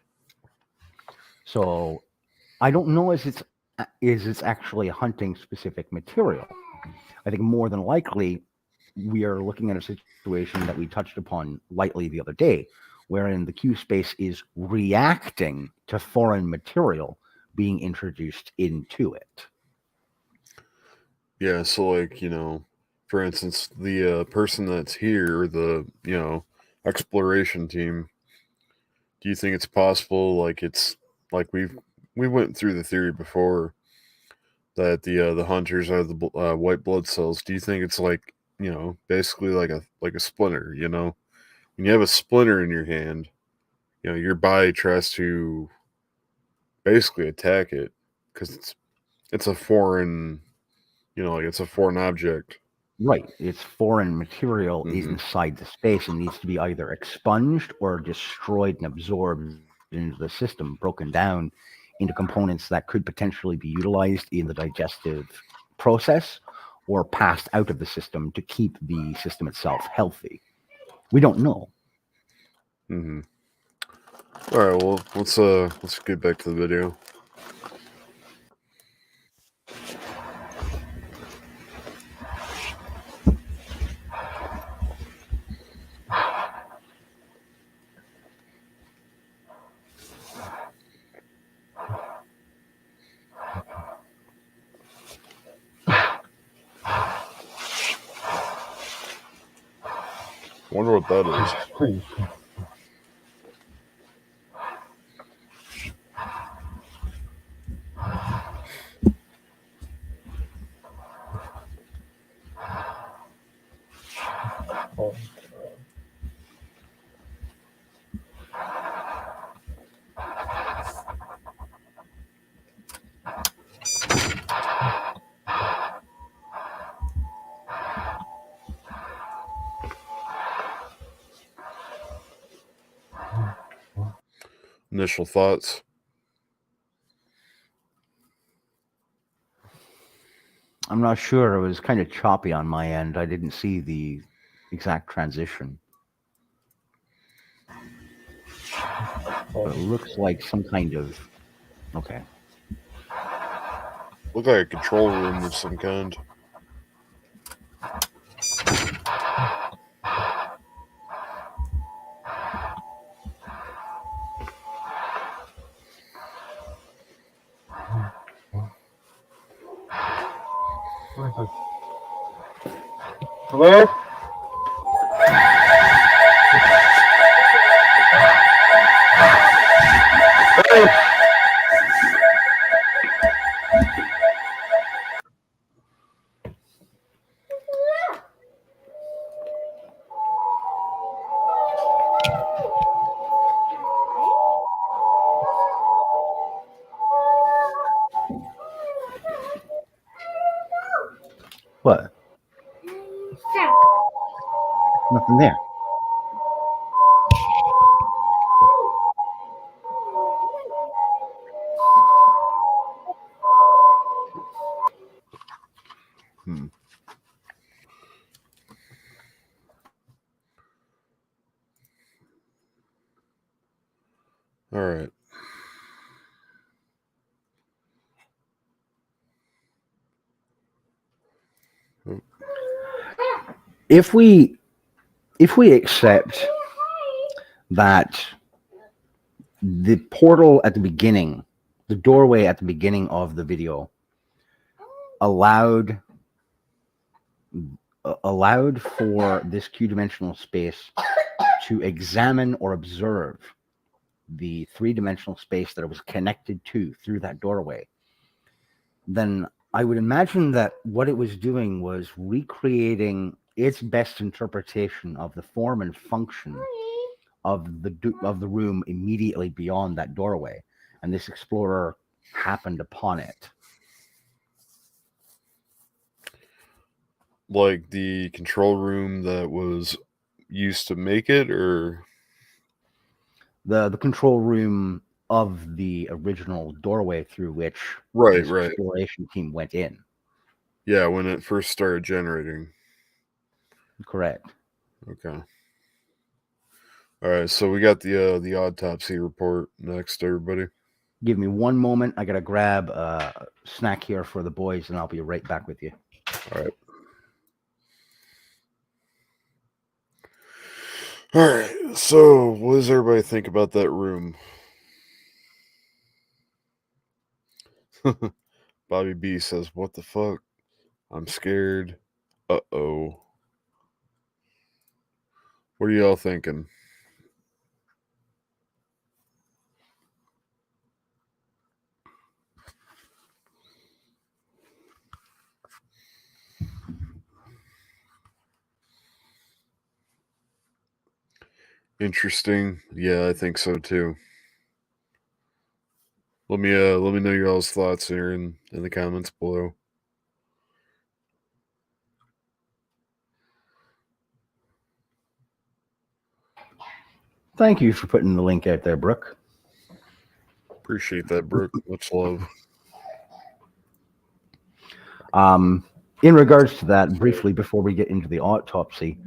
So I don't know is it's actually hunting specific material. I think more than likely we are looking at a situation that we touched upon lightly the other day, wherein the Q space is reacting to foreign material being introduced into it. Yeah, so like, you know, for instance, the person that's here, the, you know, exploration team, do you think it's possible, like it's, like we went through the theory before that the hunters are the white blood cells. Do you think it's like, you know, basically like a splinter, you know? When you have a splinter in your hand, you know, your body tries to basically attack it because it's a foreign, you know, like it's a foreign object. Right. It's foreign material inside the space and needs to be either expunged or destroyed and absorbed into the system, broken down into components that could potentially be utilized in the digestive process or passed out of the system to keep the system itself healthy. We don't know. All right, well, let's get back to the video. Wonder what that is. initial thoughts? I'm not sure. It was kind of choppy on my end. I didn't see the exact transition. But it looks like some kind of. Okay. Look like a control room of some kind. Hello? What? Nothing there. Hmm. All right. If we accept that the portal at the beginning, the doorway at the beginning of the video, allowed for this Q-dimensional space to examine or observe the three-dimensional space that it was connected to through that doorway, then I would imagine that what it was doing was recreating its best interpretation of the form and function of the room immediately beyond that doorway, and this explorer happened upon it. Like the control room that was used to make it, or The control room of the original doorway through which right, this exploration team went in. Yeah, when it first started generating. Correct. Okay. All right, so we got the autopsy report next, everybody. Give me one moment. I gotta grab a snack here for the boys, and I'll be right back with you. All right. All right. So, what does everybody think about that room? Bobby B says, "What the fuck? I'm scared. Uh-oh." What are y'all thinking? Interesting. Yeah, I think so too. Let me know y'all's thoughts here in the comments below. Thank you for putting the link out there, Brooke. Appreciate that, Brooke. Much love. In regards to that, briefly before we get into the autopsy,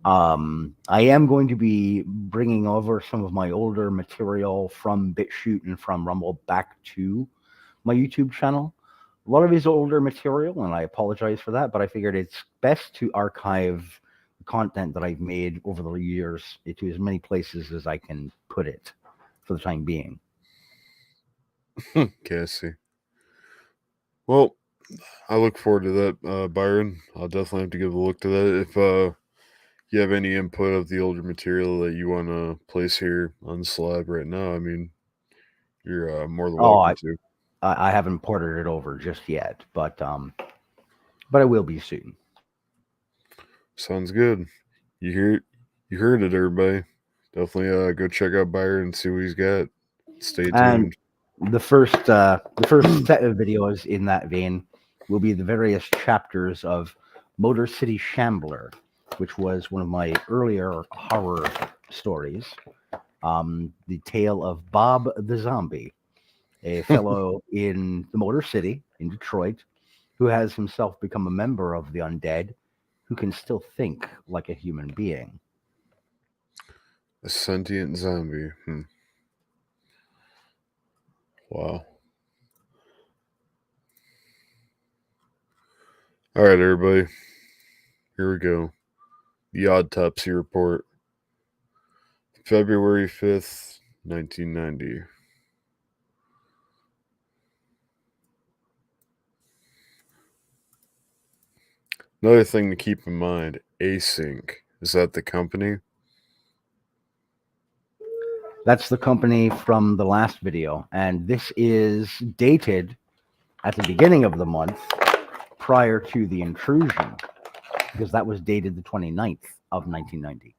I am going to be bringing over some of my older material from BitChute and from Rumble back to my YouTube channel. A lot of his older material, and I apologize for that, but I figured it's best to archive the content that I've made over the years to as many places as I can put it for the time being. Okay, I see. Well, I look forward to that, Byron. I'll definitely have to give a look to that. If you have any input of the older material that you want to place here on the slab right now, I mean, you're more than welcome to. I haven't ported it over just yet, but I will be soon. Sounds good. You heard it, everybody. Definitely go check out Byron and see what he's got. Stay tuned. And the first set of videos in that vein will be the various chapters of Motor City Shambler, which was one of my earlier horror stories. The tale of Bob the Zombie, a fellow in the Motor City in Detroit who has himself become a member of the undead who can still think like a human being. A sentient zombie. Wow. All right, everybody. Here we go. The Autopsy Report. February 5th, 1990. Another thing to keep in mind, Async. Is that the company? That's the company from the last video, and this is dated at the beginning of the month prior to the intrusion, because that was dated the 29th of 1990.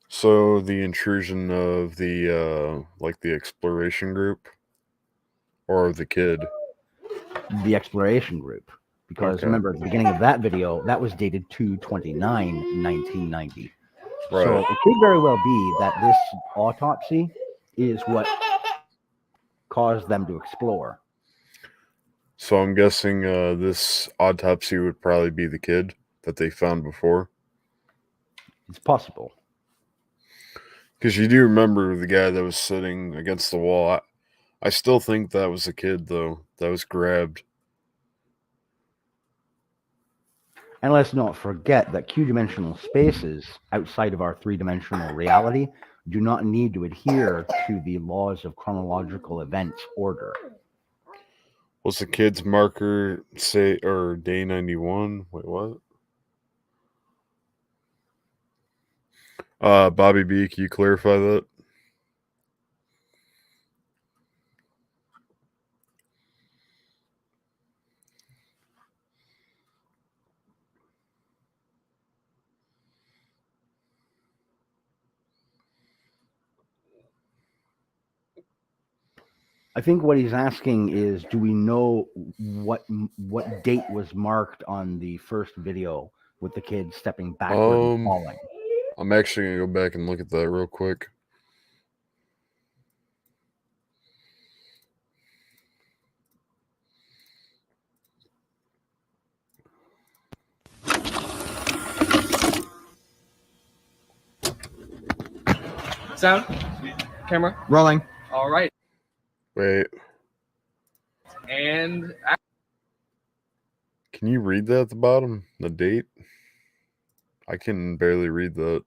So the intrusion of the like the exploration group or the kid? The exploration group, because Okay. remember at the beginning of that video, that was dated 2/29/1990. So Right. it could very well be that this autopsy is what caused them to explore. So I'm guessing this autopsy would probably be the kid that they found before. It's possible. Because you do remember the guy that was sitting against the wall. I still think that was a kid, though, that was grabbed. And let's not forget that Q-dimensional spaces outside of our three-dimensional reality do not need to adhere to the laws of chronological events order. Was the kid's marker say or day 91? Wait, what? Bobby B, can you clarify that? I think what he's asking is, do we know what date was marked on the first video with the kid stepping backward and falling? I'm actually gonna go back and look at that real quick. Sound? Camera? Rolling. All right. Wait, And can you read that at the bottom? The date? I can barely read that.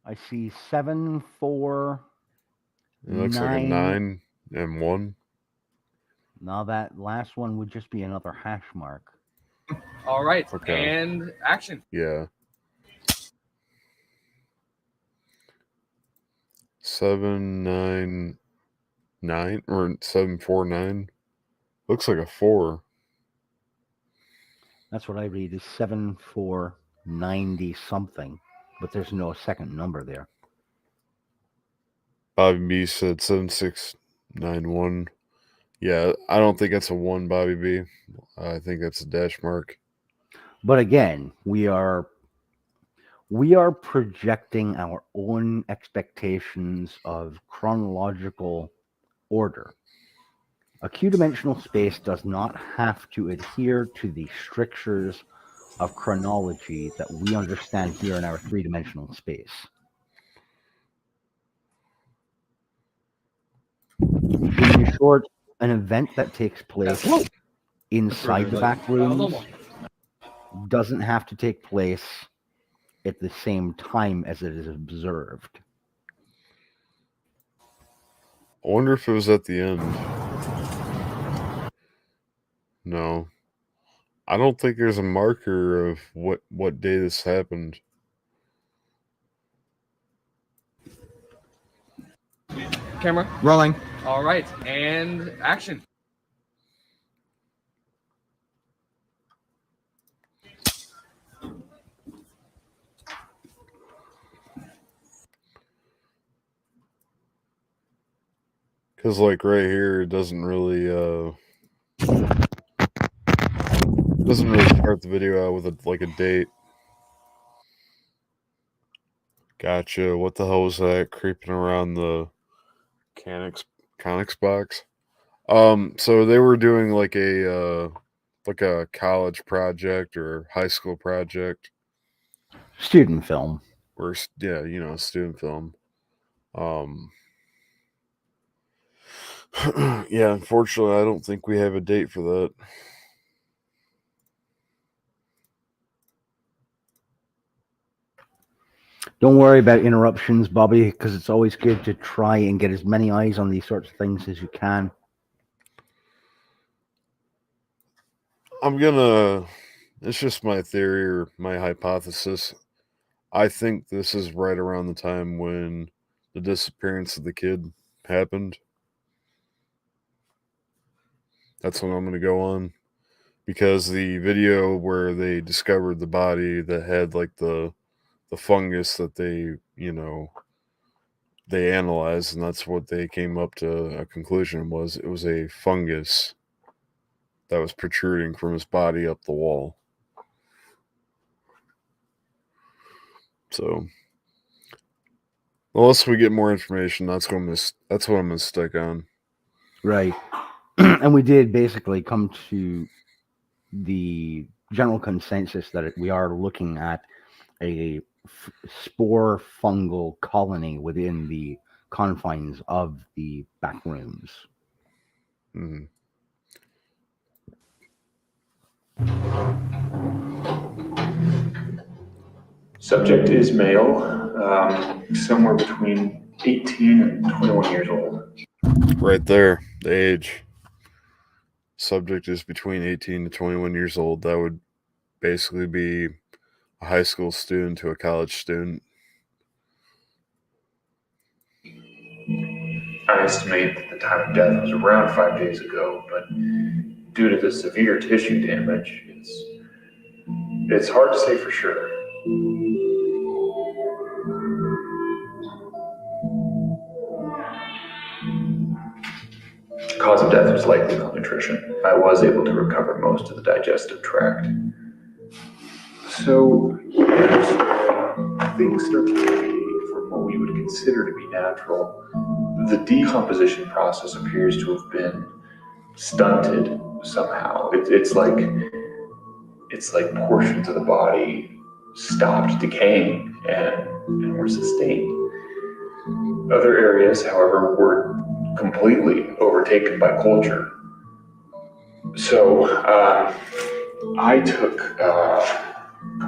I see 7, 4. It looks like a 9 and 1. Now that last one would just be another hash mark. all right. Okay. And action. Yeah. 799 or 749. Looks like a 4. That's what I read is 7490 something, but there's no second number there. Bobby B said 7691. Yeah, I don't think that's a 1, Bobby B. I think that's a dash mark. But again, we are projecting our own expectations of chronological order. A Q-dimensional space does not have to adhere to the strictures of chronology that we understand here in our three-dimensional space. In short, an event that takes place inside the back rooms doesn't have to take place at the same time as it is observed. I wonder if it was at the end. No. I don't think there's a marker of what day this happened. Camera? Rolling. All right. And action. Because, like, right here, it doesn't really start the video out with a date. Gotcha. What the hell was that creeping around the Conix box? So they were doing like a college project or high school project, Student film. or yeah, student film. Um, yeah, unfortunately, I don't think we have a date for that. Don't worry about interruptions, Bobby, because it's always good to try and get as many eyes on these sorts of things as you can. It's just my theory or my hypothesis. I think this is right around the time when the disappearance of the kid happened. That's what I'm going to go on. Because the video where they discovered the body that had like the fungus that they analyzed, and that's what they came up to a conclusion was it was a fungus that was protruding from his body up the wall. So unless we get more information, that's what I'm gonna stick on. Right. And we did basically come to the general consensus that we are looking at a spore fungal colony within the confines of the Backrooms. Mm-hmm. Subject is male, somewhere between 18 and 21 years old. Right there, the age. Subject is between 18 to 21 years old. That would basically be a high school student to a college student. I estimate that the time of death was around 5 days ago, but due to the severe tissue damage, it's hard to say for sure. The cause of death was likely malnutrition. I was able to recover most of the digestive tract. So, things start to deviate from what we would consider to be natural. The decomposition process appears to have been stunted somehow. It's like portions of the body stopped decaying and were sustained. Other areas, however, were completely overtaken by culture. So I took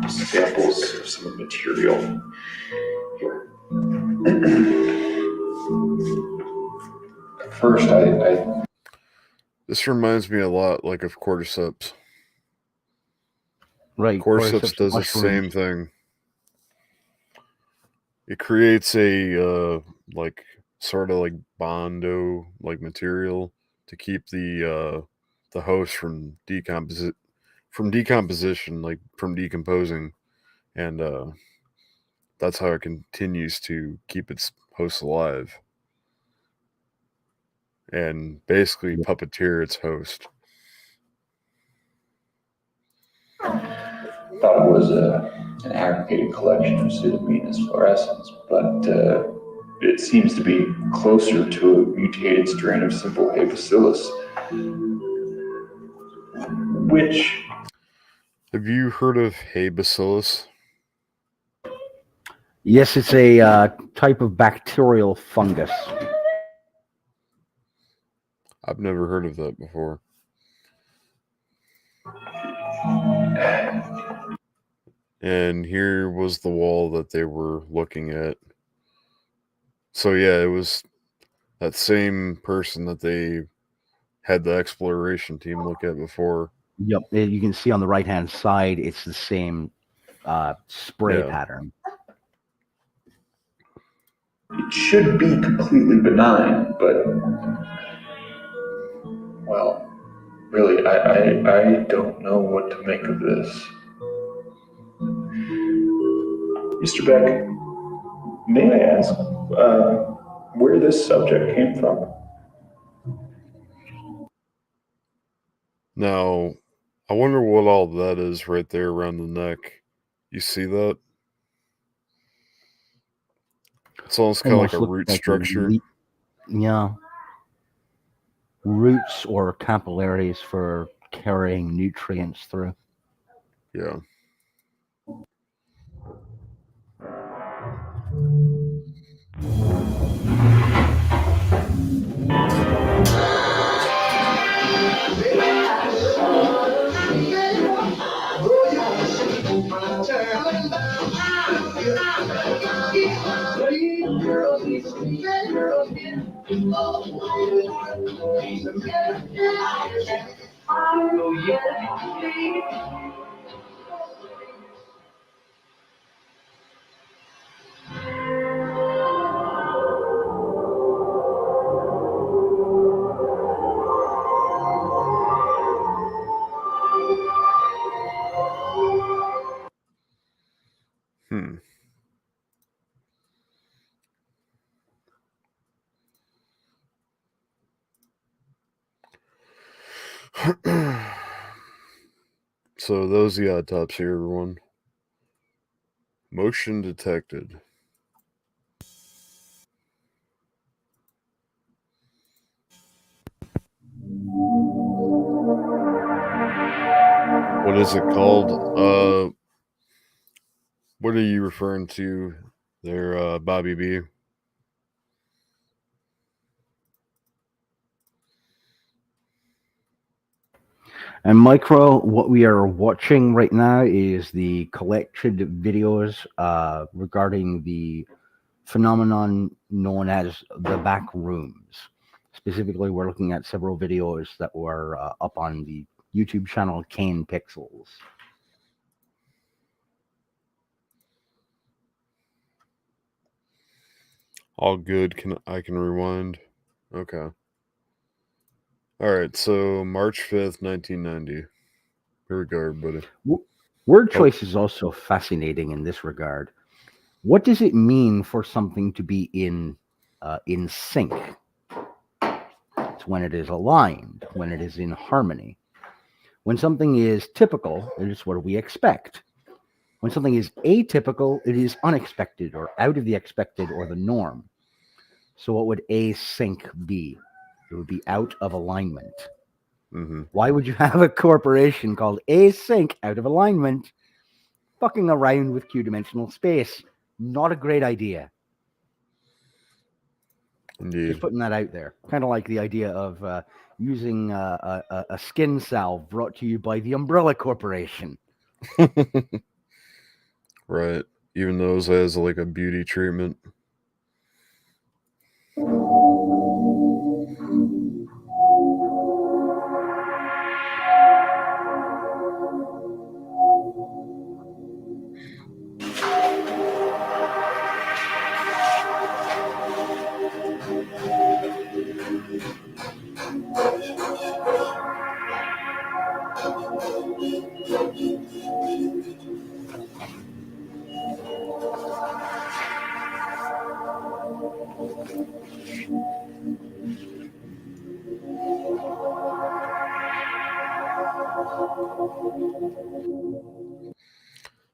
samples of some material here. First, I This reminds me a lot like of cordyceps. Right. Cordyceps does the same thing. It creates a like sort of like bondo like material to keep the host from decomposition, like from decomposing, and that's how it continues to keep its host alive and basically puppeteer its host. thought it was an aggregated collection of Pseudomonas fluorescens, but it seems to be closer to a mutated strain of simple hay bacillus, which... Have you heard of hay bacillus? Yes, it's a type of bacterial fungus. I've never heard of that before. And here was the wall that they were looking at. So yeah, it was that same person that they had the exploration team look at before. Yep. You can see on the right-hand side, it's the same spray pattern. It should be completely benign, but, well, really, I don't know what to make of this. Mr. Beck, may I ask where this subject came from? Now, I wonder what all that is right there around the neck. You see that? It's almost kind of like a looks root like structure. Yeah. Roots or capillaries for carrying nutrients through. Yeah. Hmm. So those are the autopsy, everyone. Motion detected. What is it called? What are you referring to there, Bobby B? And Micro, what we are watching right now is the collected videos regarding the phenomenon known as the Backrooms. Specifically, we're looking at several videos that were up on the YouTube channel Kane Pixels. All good. I can rewind? Okay. All right. So March 5th, 1990. Here we go, everybody. Word choice is also fascinating in this regard. What does it mean for something to be in sync? It's when it is aligned, when it is in harmony. When something is typical, it is what we expect. When something is atypical, it is unexpected or out of the expected or the norm. So what would async be? It would be out of alignment. Mm-hmm. Why would you have a corporation called async, out of alignment, fucking around with Q-dimensional space? Not a great idea. Indeed. Just putting that out there. Kind of like the idea of using a skin salve brought to you by the Umbrella Corporation. Right. Even those as like a beauty treatment.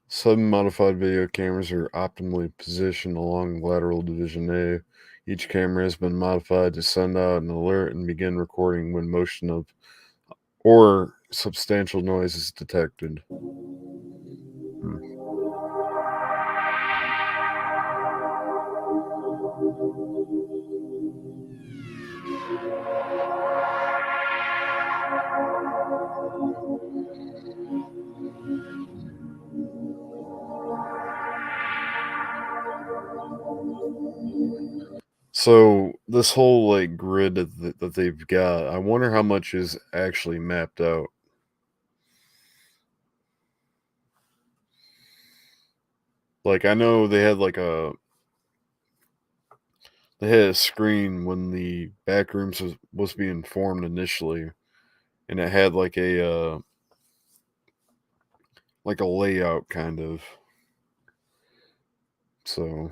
Some modified video cameras are optimally positioned along lateral division A. Each camera has been modified to send out an alert and begin recording when motion of or substantial noise is detected. So this whole like grid that they've got, I wonder how much is actually mapped out. Like I know they had a screen when the Backrooms was being formed initially, and it had like a layout kind of. So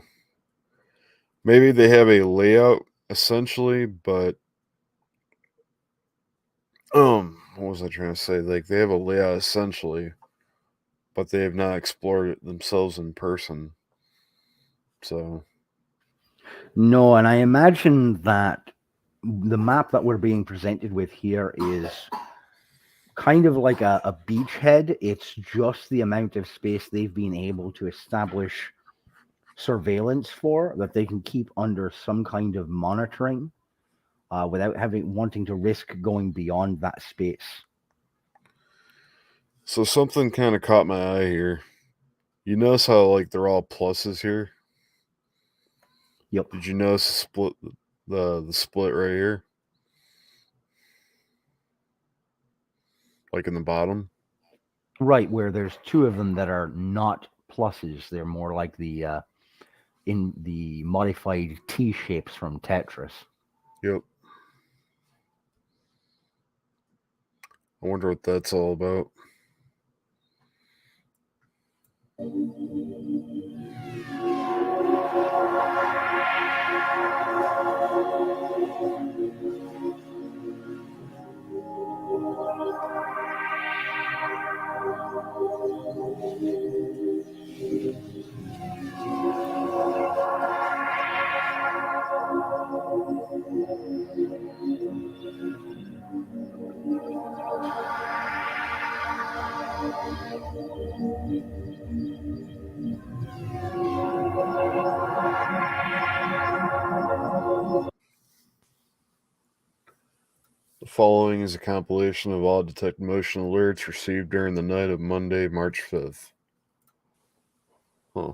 maybe they have a layout essentially, but what was I trying to say? Like they have a layout essentially, but they have not explored it themselves in person. So No, and I imagine that the map that we're being presented with here is kind of like a beachhead. It's just the amount of space they've been able to establish surveillance for that they can keep under some kind of monitoring without wanting to risk going beyond that space. So something kind of caught my eye here. You notice how like they're all pluses here? Yep. Did you notice the split right here? Like in the bottom? Right, where there's two of them that are not pluses. They're more like the in the modified T shapes from Tetris. Yep. I wonder what that's all about. The following is a compilation of all detect motion alerts received during the night of Monday, March 5th. Huh.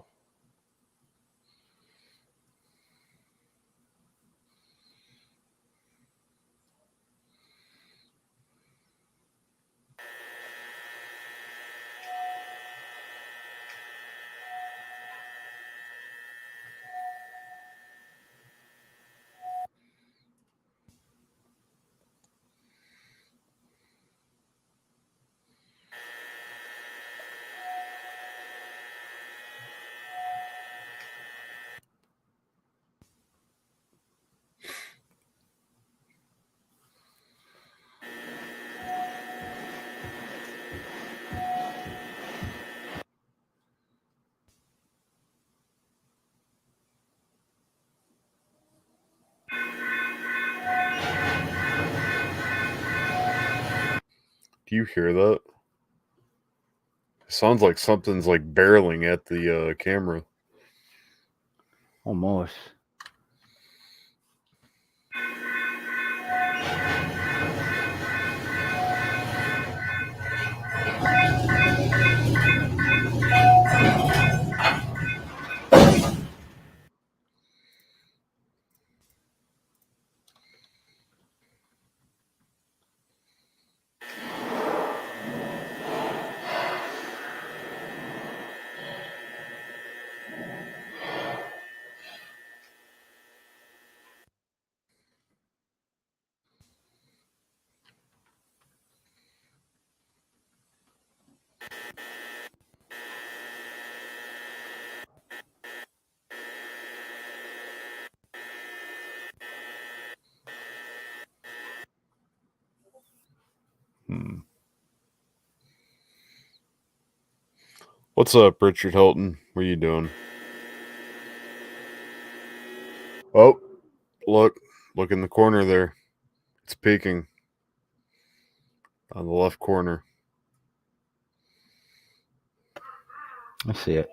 Do you hear that? It sounds like something's like barreling at the camera. Almost. What's up, Richard Hilton? What are you doing? Oh, look in the corner there. It's peeking on the left corner. I see it.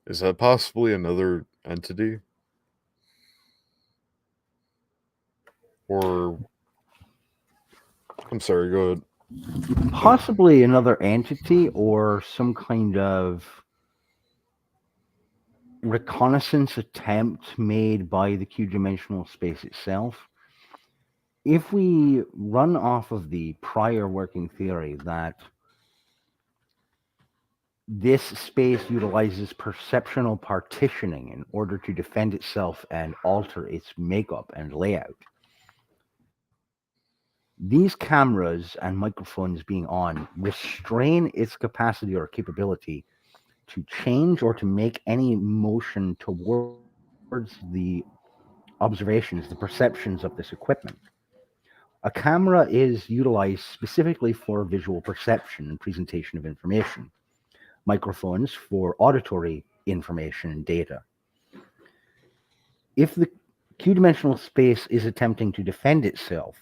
Is that possibly another entity? Or I'm sorry, go ahead. Possibly another entity or some kind of reconnaissance attempt made by the Q-dimensional space itself. If we run off of the prior working theory that This space utilizes perceptual partitioning in order to defend itself and alter its makeup and layout. These cameras and microphones being on restrain its capacity or capability to change or to make any motion towards the observations, the perceptions of this equipment. A camera is utilized specifically for visual perception and presentation of information, microphones for auditory information and data. If the Q-dimensional space is attempting to defend itself,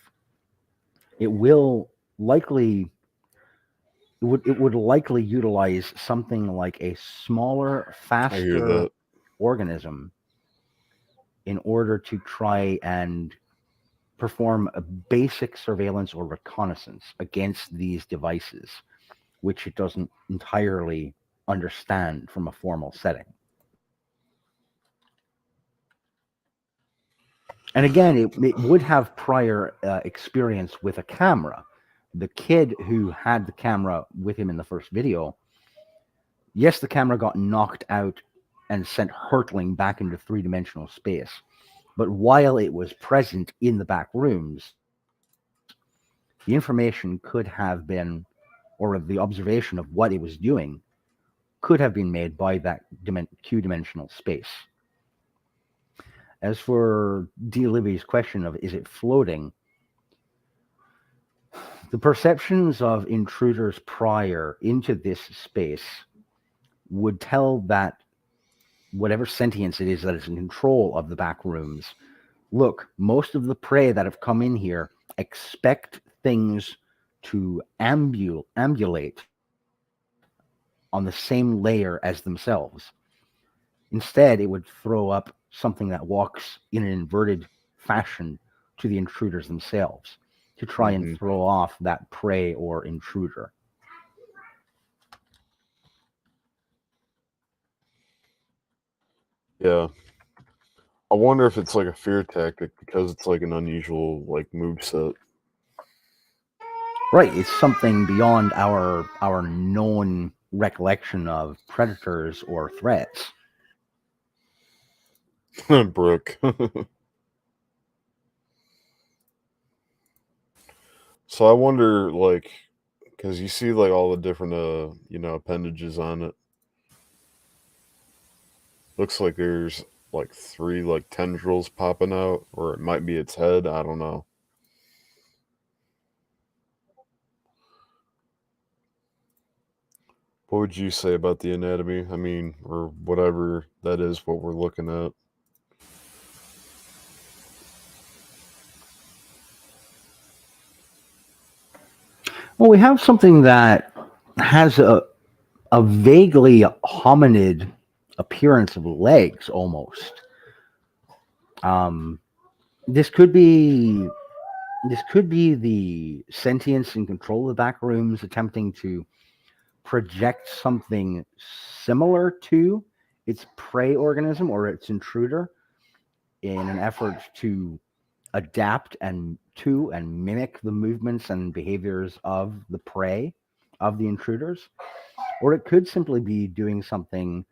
it would likely utilize something like a smaller, I hear faster that. organism in order to try and perform a basic surveillance or reconnaissance against these devices, which it doesn't entirely understand from a formal setting. And again, it would have prior experience with a camera. The kid who had the camera with him in the first video, yes, the camera got knocked out and sent hurtling back into three-dimensional space. But while it was present in the back rooms, the information could have been, or the observation of what it was doing, could have been made by that Q-dimensional space. As for D. Libby's question of is it floating, the perceptions of intruders prior into this space would tell that whatever sentience it is that is in control of the back rooms, look, most of the prey that have come in here expect things to ambulate on the same layer as themselves. Instead, it would throw up something that walks in an inverted fashion to the intruders themselves to try and throw off that prey or intruder. Yeah. I wonder if it's like a fear tactic because it's like an unusual like moveset. Right, it's something beyond our known recollection of predators or threats. Brooke. So I wonder, like, because you see like all the different appendages on it. Looks like there's like 3 like tendrils popping out, or it might be its head. I don't know. What would you say about the anatomy? I mean, or whatever that is, what we're looking at. Well, we have something that has a vaguely hominid appearance of legs almost. This could be the sentience and control of the back rooms attempting to project something similar to its prey organism or its intruder in an effort to adapt and mimic the movements and behaviors of the prey, of the intruders. Or it could simply be doing something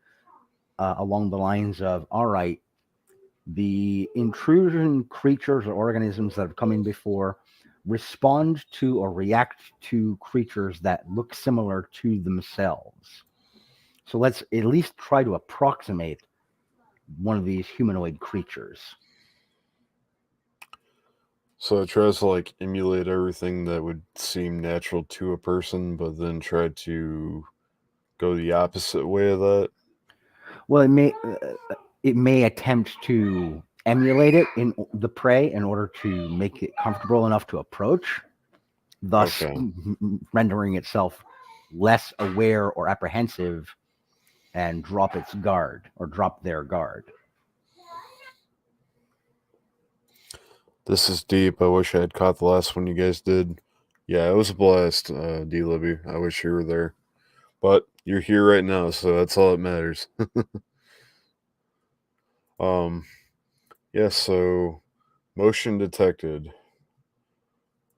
along the lines of, all right, the intrusion creatures or organisms that have come in before respond to or react to creatures that look similar to themselves. So let's at least try to approximate one of these humanoid creatures. So it tries to like emulate everything that would seem natural to a person, but then try to go the opposite way of that. Well, it may attempt to emulate it in the prey in order to make it comfortable enough to approach, thus rendering itself less aware or apprehensive and drop its guard or drop their guard. This is deep. I wish I had caught the last one you guys did. Yeah, it was a blast, D. Libby. I wish you were there. But you're here right now, so that's all that matters. Yeah, so motion detected.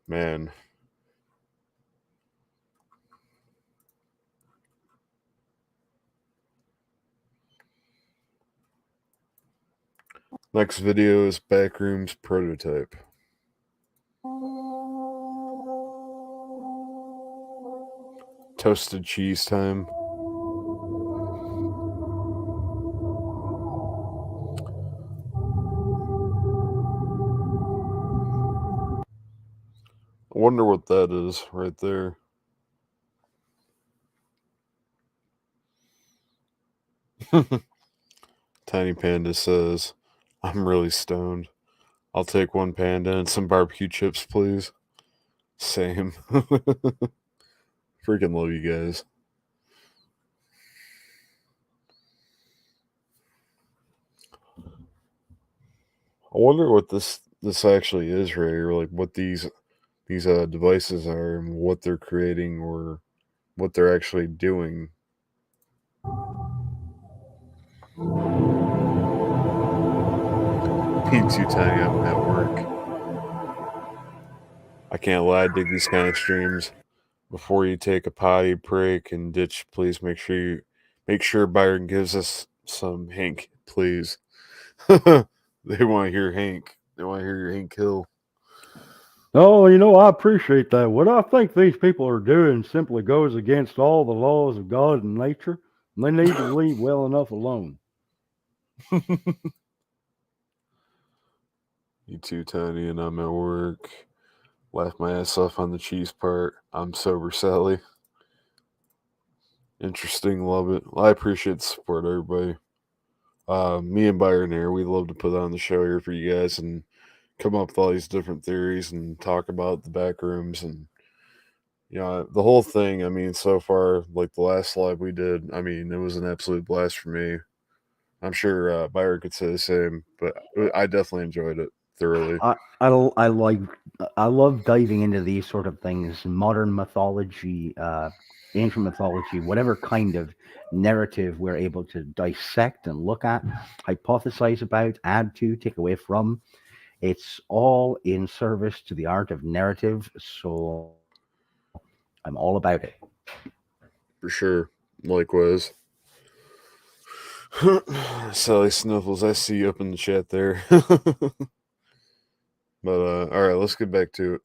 Man. Next video is Backrooms prototype. Toasted cheese time. I wonder what that is right there. Tiny Panda says, I'm really stoned. I'll take one panda and some barbecue chips, please. Same. Freaking love you guys. I wonder what this actually is right here, like what these devices are and what they're creating or what they're actually doing. Me too, Tiny. I'm at work. I can't lie, I dig these kind of streams. Before you take a potty break and ditch, please make sure Byron gives us some Hank, please. They want to hear Hank. They want to hear your Hank Hill. Oh, you know, I appreciate that. What I think these people are doing simply goes against all the laws of God and nature. And they need to leave well enough alone. You too, Tiny, and I'm at work. Laugh my ass off on the cheese part. I'm sober, Sally. Interesting, love it. I appreciate the support, everybody. Me and Byron here, we love to put on the show here for you guys and come up with all these different theories and talk about the back rooms and the whole thing. I mean, so far, like the last live we did, I mean, it was an absolute blast for me. I'm sure Byron could say the same, but I definitely enjoyed it thoroughly. I love diving into these sort of things, modern mythology, ancient mythology, whatever kind of narrative we're able to dissect and look at, hypothesize about, add to, take away from. It's all in service to the art of narrative, so I'm all about it. For sure. Likewise. Sally Snuffles, I see you up in the chat there. But all right, let's get back to it.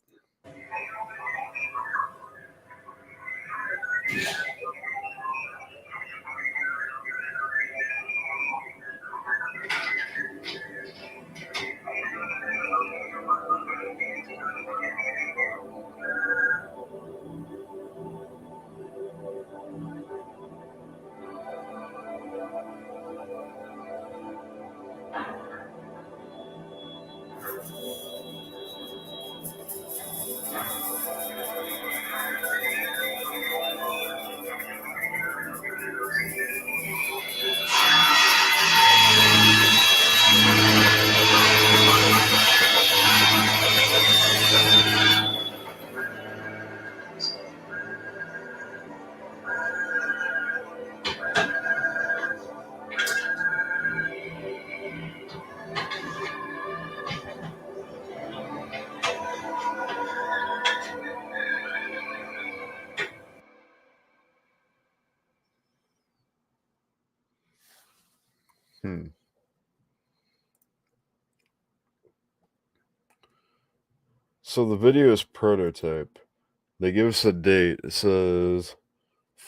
So the video is prototype. They give us a date. It says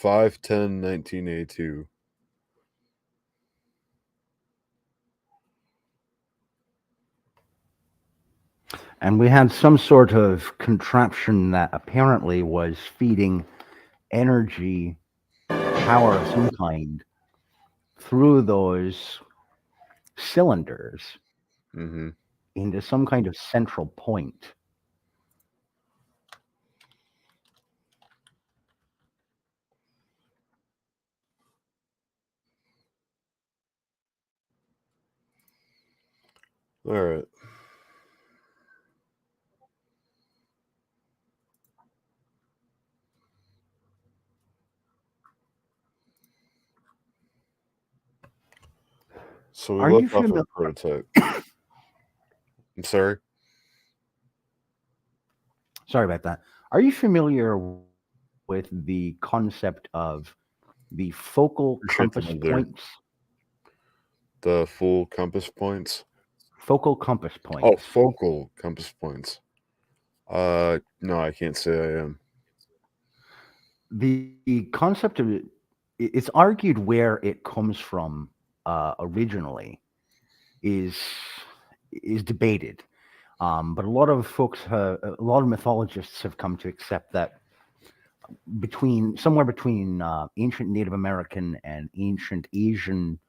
5/10/1982. And we had some sort of contraption that apparently was feeding energy, power of some kind, through those cylinders into some kind of central point. All right. So we left off a prototype. I'm sorry? Sorry about that. Are you familiar with the concept of the focal compass points? The full compass points? focal compass points. Oh, focal compass points. No, I can't say I am. The concept of it's argued where it comes from originally is debated, but a lot of mythologists have come to accept that somewhere between ancient Native American and ancient Asian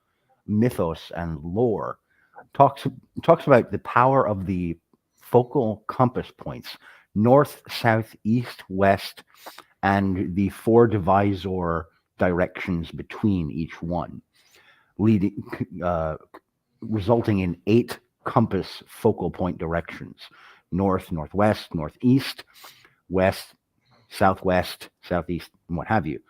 mythos and lore talks about the power of the focal compass points: north, south, east, west, and the 4 divisor directions between each one, resulting in 8 compass focal point directions: north, northwest, northeast, west, southwest, southeast, and what have you.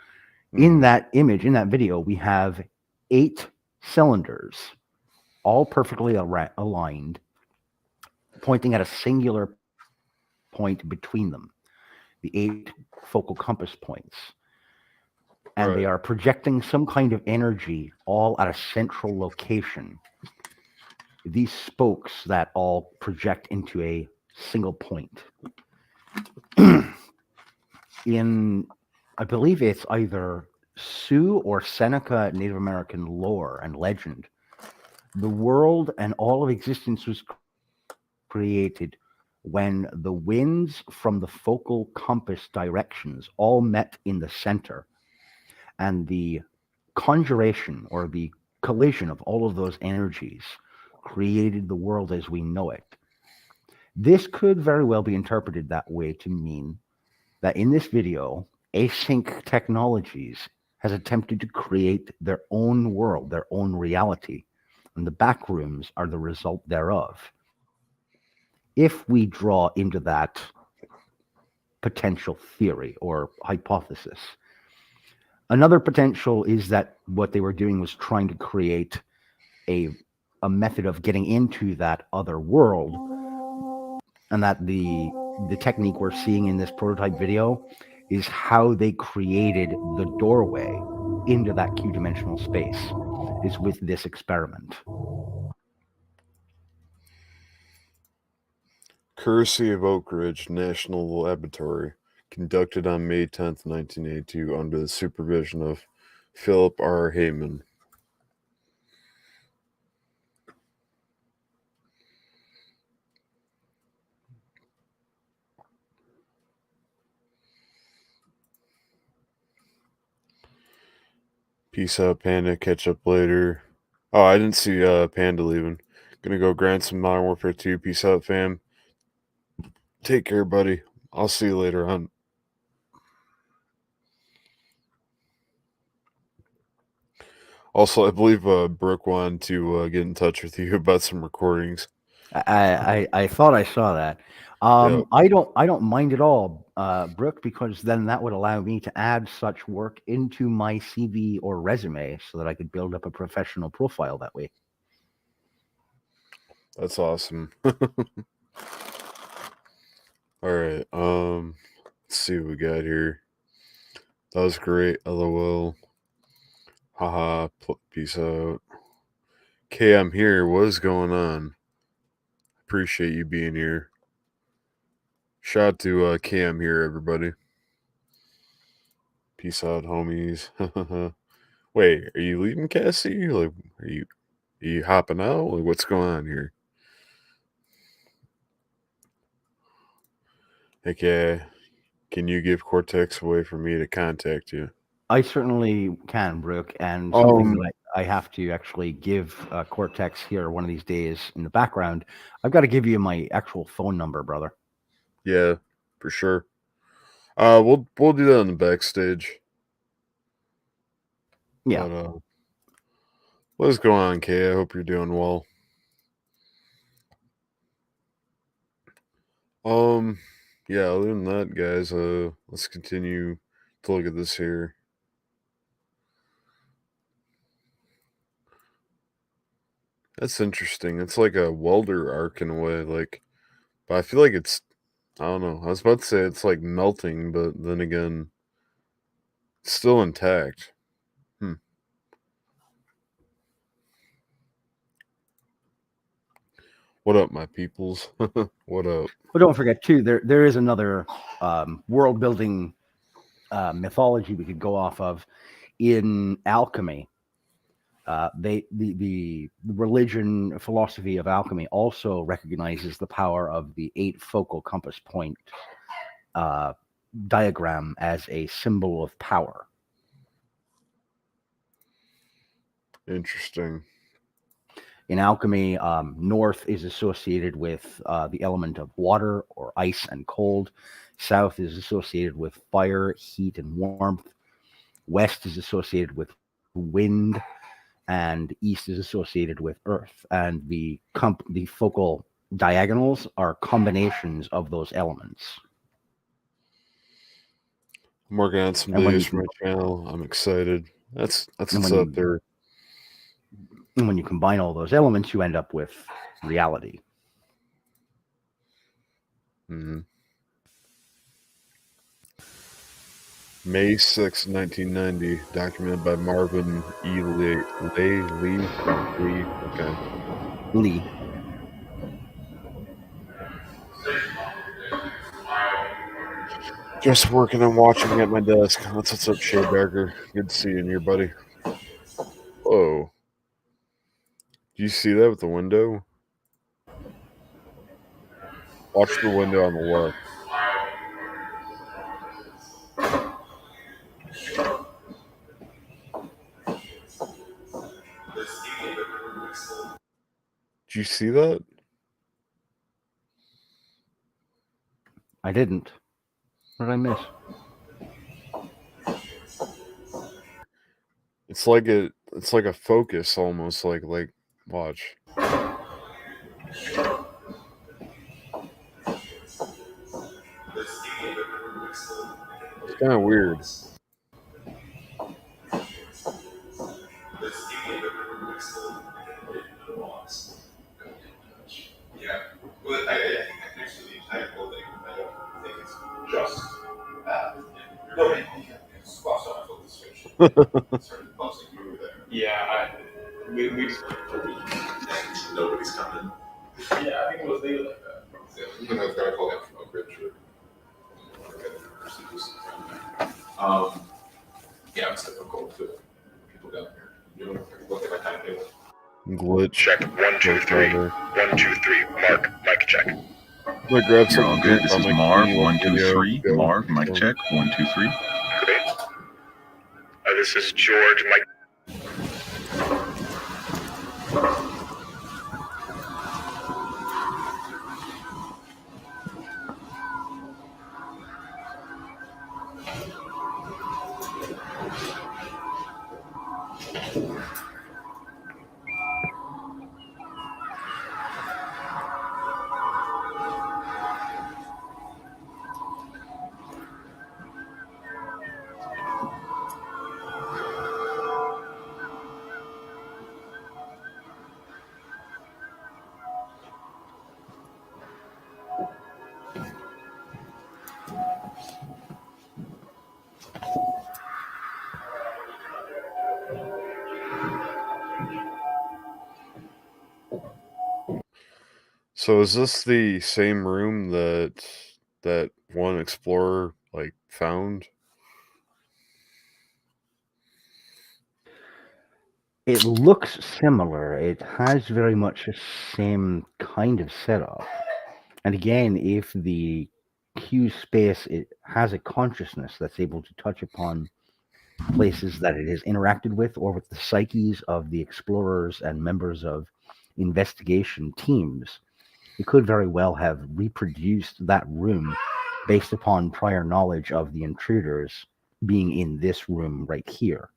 In that image, in that video, we have 8 cylinders, all perfectly aligned, pointing at a singular point between them, the 8 focal compass points. And they are projecting some kind of energy all at a central location. These spokes that all project into a single point. In, I believe it's either Sioux or Seneca Native American lore and legend, the world and all of existence was created when the winds from the focal compass directions all met in the center, and the conjuration or the collision of all of those energies created the world as we know it. This could very well be interpreted that way to mean that in this video, Async Technologies has attempted to create their own world, their own reality, and the Backrooms are the result thereof. If we draw into that potential theory or hypothesis. Another potential is that what they were doing was trying to create a method of getting into that other world, and that the technique we're seeing in this prototype video is how they created the doorway into that Q-dimensional space, is with this experiment. Courtesy of Oak Ridge National Laboratory, conducted on May 10th, 1982, under the supervision of Philip R. Heyman. Peace out, Panda. Catch up later. Oh, I didn't see Panda leaving. Gonna go grind some Modern Warfare 2. Peace out, fam. Take care, buddy. I'll see you later on. Also, I believe Brooke wanted to get in touch with you about some recordings. I thought I saw that. Yep. I don't mind at all, Brooke, because then that would allow me to add such work into my CV or resume so that I could build up a professional profile that way. That's awesome. All right. Let's see what we got here. That was great. LOL. Haha. Peace out. Okay, I'm here. What is going on? Appreciate you being here. Shout out to Cam here, everybody. Peace out, homies. Wait, are you leaving, Cassie? Like, are you hopping out? Like, what's going on here? Okay, can you give Cortex a way for me to contact you? I certainly can, Brooke, and something that I have to actually give Cortex here one of these days in the background. I've got to give you my actual phone number, brother. Yeah, for sure. We'll do that on the backstage. Yeah. But, what's going on, Kay? I hope you're doing well. Yeah, other than that, guys, let's continue to look at this here. That's interesting. It's like a welder arc in a way, like, but I feel like it's, I don't know. I was about to say it's like melting, but then again, it's still intact. What up, my peoples? What up? But don't forget too, there is another world building mythology we could go off of in alchemy. The religion philosophy of alchemy also recognizes the power of the 8 focal compass point diagram as a symbol of power. Interesting. In alchemy, north is associated with the element of water or ice and cold. South is associated with fire, heat, and warmth. West is associated with wind, and east is associated with earth. And the focal diagonals are combinations of those elements. I'm working on some And when videos you for my channel. I'm excited. That's And what's when up there. And when you combine all those elements, you end up with reality. Mm-hmm. May 6, 1990, documented by Marvin E. Lee. Okay. Lee. Just working and watching at my desk. What's up, Shaybacker? Good to see you in here, buddy. Oh. Do you see that with the window? Watch the window on the left. Did you see that? I didn't. What did I miss? It's like a focus almost, like watch. It's kind of weird. Yeah. Well, I think actually the entire building, I don't think it's just that. No, it's squash on flip the switch. Started buzzing through there. Yeah, we just nobody's coming. Yeah, I think it was later like that. Yeah, even though it's gonna call out from a bridge or yeah, it's difficult to people down here. You know, look at my timetable. Glitch. Check 1 2 3. 1 2 3. Mark. Mic check. I'm gonna grab You're some. all good. This is Marv. 1 2 3. Go. Marv. Mic check. 1 2 3. Great. This is George. Mike. So is this the same room that one explorer found? It looks similar. It has very much the same kind of setup. And again, if the Q space it has a consciousness that's able to touch upon places that it has interacted with or with the psyches of the explorers and members of investigation teams, it could very well have reproduced that room based upon prior knowledge of the intruders being in this room right here.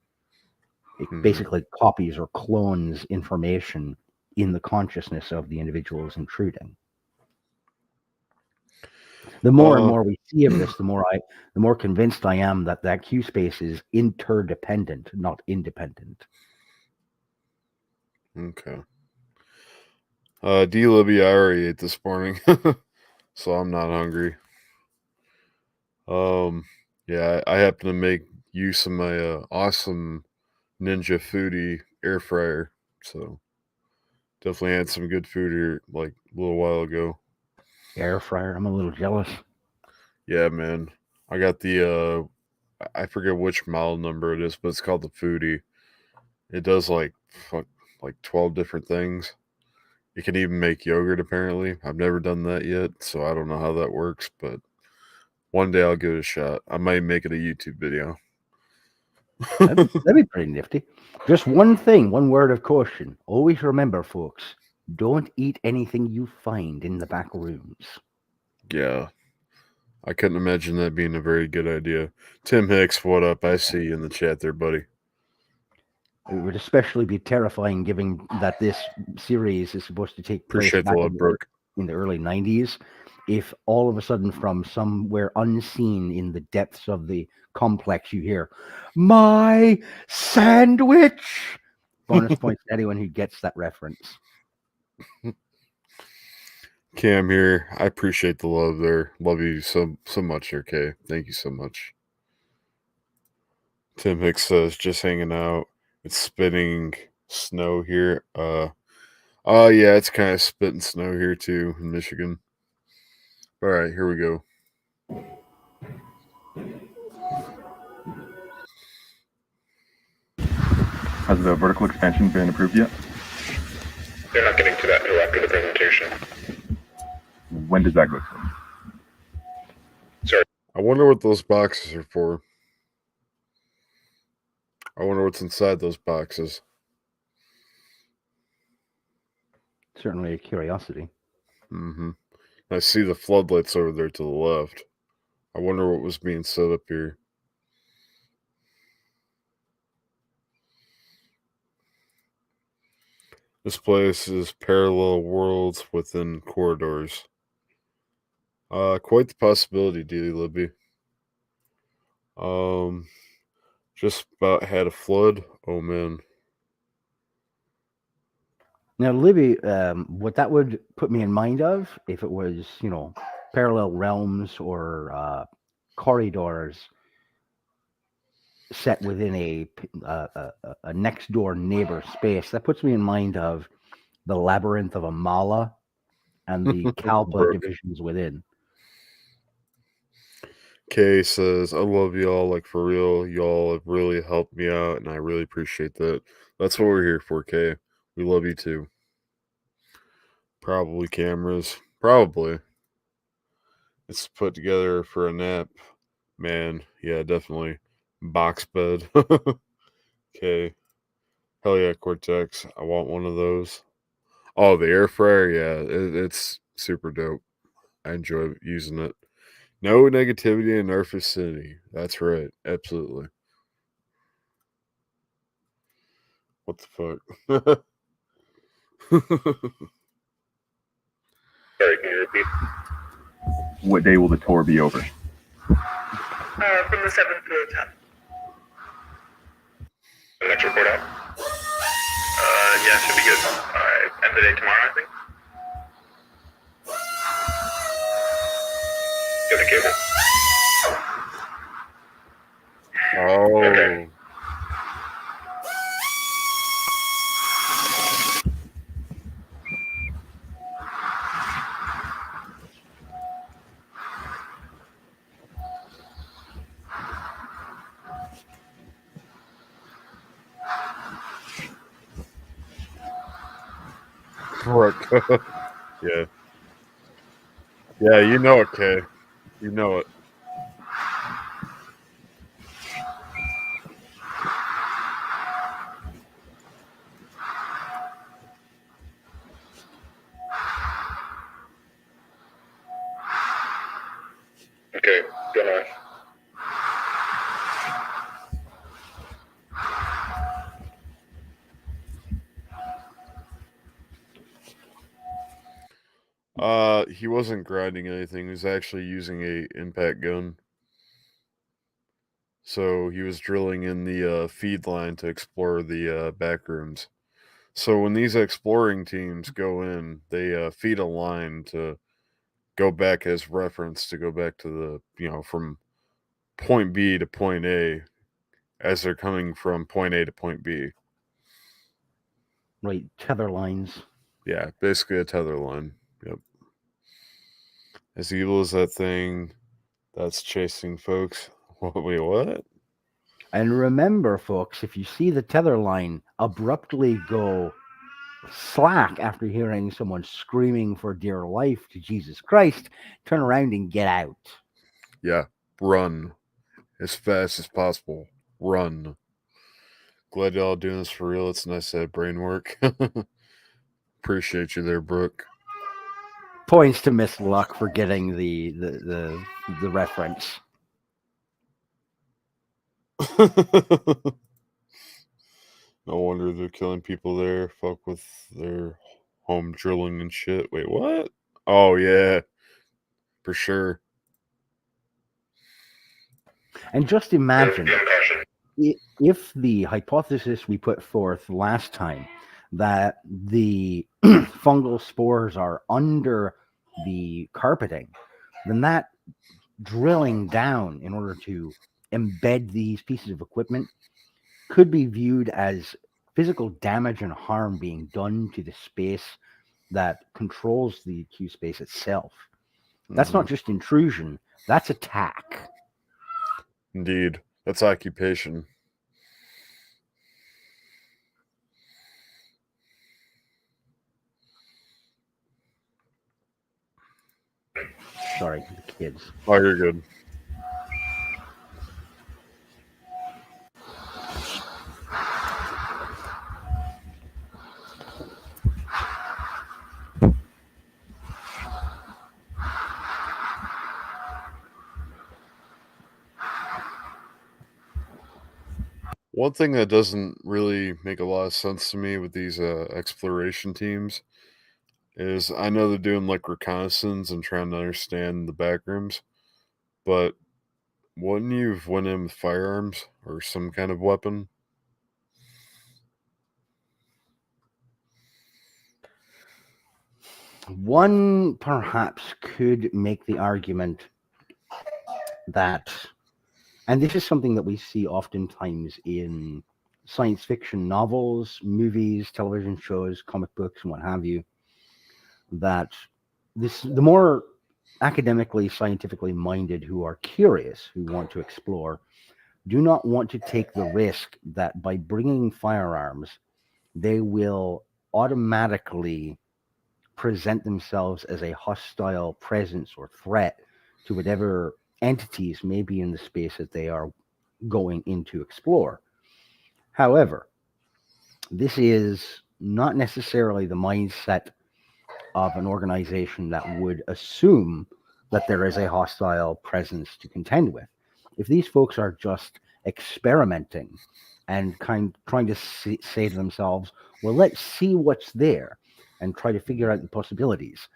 It basically copies or clones information in the consciousness of the individuals intruding. The more and more we see of this, the more convinced I am that Q space is interdependent, not independent. Okay. D. Libby, I already ate this morning, so I'm not hungry. Yeah, I happen to make use of my awesome Ninja Foodie air fryer, so Definitely had some good food here like a little while ago. Air fryer. I'm a little jealous. Yeah, man. I got the I forget which model number it is, but it's called the Foodie. It does like 12 different things. You can even make yogurt apparently. I've never done that yet, so I don't know how that works, but one day I'll give it a shot. I might make it a YouTube video. That'd be pretty nifty. Just one thing, one word of caution. Always remember, folks, don't eat anything you find in the back rooms. Yeah. I couldn't imagine that being a very good idea. Tim Hicks, what up? I see you in the chat there, buddy. It would especially be terrifying given that this series is supposed to take place Appreciate the back love, Brooke. in the early 90s. If all of a sudden from somewhere unseen in the depths of the complex you hear, "My sandwich!" Bonus points to anyone who gets that reference. Cam here. I appreciate the love there. Love you so much here, Kay. Thank you so much. Tim Hicks says, just hanging out. It's spitting snow here. Yeah, it's kind of spitting snow here too in Michigan. All right, here we go. Has the vertical expansion been approved yet? They're not getting to that until after the presentation. When does that go through? Sorry. I wonder what those boxes are for. I wonder what's inside those boxes. Certainly a curiosity. Mm-hmm. I see the floodlights over there to the left. I wonder what was being set up here. This place is parallel worlds within corridors. Quite the possibility, Dealey Libby. Just about had a flood. Oh man. Now, Libby, what that would put me in mind of, if it was, parallel realms or corridors set within a next door neighbor space, that puts me in mind of the labyrinth of Amala and the Kalpa divisions within. Kay says, I love y'all, like for real. Y'all have really helped me out, and I really appreciate that. That's what we're here for, Kay. We love you too. Probably cameras. Probably. It's put together for a nap. Man, yeah, definitely. Box bed. Okay. Hell yeah, Cortex. I want one of those. Oh, the air fryer, yeah, it's super dope. I enjoy using it. No negativity in our vicinity. That's right. Absolutely. What the fuck? Sorry, can you repeat? What day will the tour be over? From the 7th to the 10th. The next report out? Yeah, should be good. End of the day tomorrow, I think. Get the cable. Oh. Okay. Brooke. Yeah. Yeah, you know it, Kay. You know it. Okay, good enough. He wasn't grinding anything. He was actually using a impact gun. So he was drilling in the feed line to explore the back rooms. So when these exploring teams go in, they feed a line to go back as reference to go back to the, from point B to point A as they're coming from point A to point B. Right, tether lines. Yeah, basically a tether line. Yep. As evil as that thing that's chasing folks. Wait, what? And remember, folks, if you see the tether line abruptly go slack after hearing someone screaming for dear life to Jesus Christ, turn around and get out. Yeah, run as fast as possible. Run. Glad y'all doing this for real. It's nice to have brain work. Appreciate you there, Brooke. Points to Miss Luck for getting the reference. No wonder they're killing people there. Fuck with their home drilling and shit. Wait, what? Oh, yeah. For sure. And just imagine if the hypothesis we put forth last time that the fungal spores are under the carpeting, then that drilling down in order to embed these pieces of equipment could be viewed as physical damage and harm being done to the space that controls the Q space itself. That's not just intrusion, that's attack. Indeed. That's occupation. Sorry, the kids. Oh, you're good. One thing that doesn't really make a lot of sense to me with these exploration teams is I know they're doing like reconnaissance and trying to understand the backrooms, but wouldn't you have went in with firearms or some kind of weapon? One perhaps could make the argument that, and this is something that we see oftentimes in science fiction novels, movies, television shows, comic books, and what have you, that the more academically, scientifically minded who are curious, who want to explore, do not want to take the risk that by bringing firearms, they will automatically present themselves as a hostile presence or threat to whatever entities may be in the space that they are going in to explore. However, this is not necessarily the mindset of an organization that would assume that there is a hostile presence to contend with. If these folks are just experimenting and trying to say to themselves, well, let's see what's there and try to figure out the possibilities,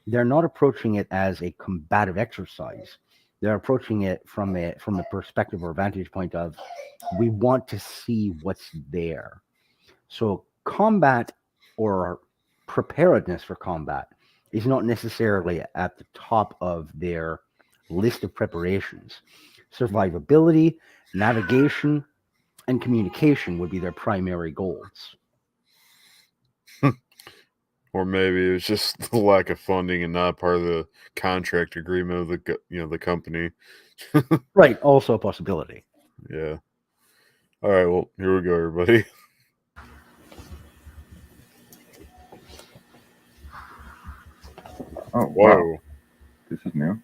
they're not approaching it as a combative exercise. They're approaching it from the perspective or vantage point of, we want to see what's there. So combat or preparedness for combat is not necessarily at the top of their list of preparations. Survivability, navigation, and communication would be their primary goals. Or maybe it was just the lack of funding and not part of the contract agreement of the company. Right, also a possibility. Yeah. All right, well, here we go, everybody. Oh, Whoa. wow. This is new.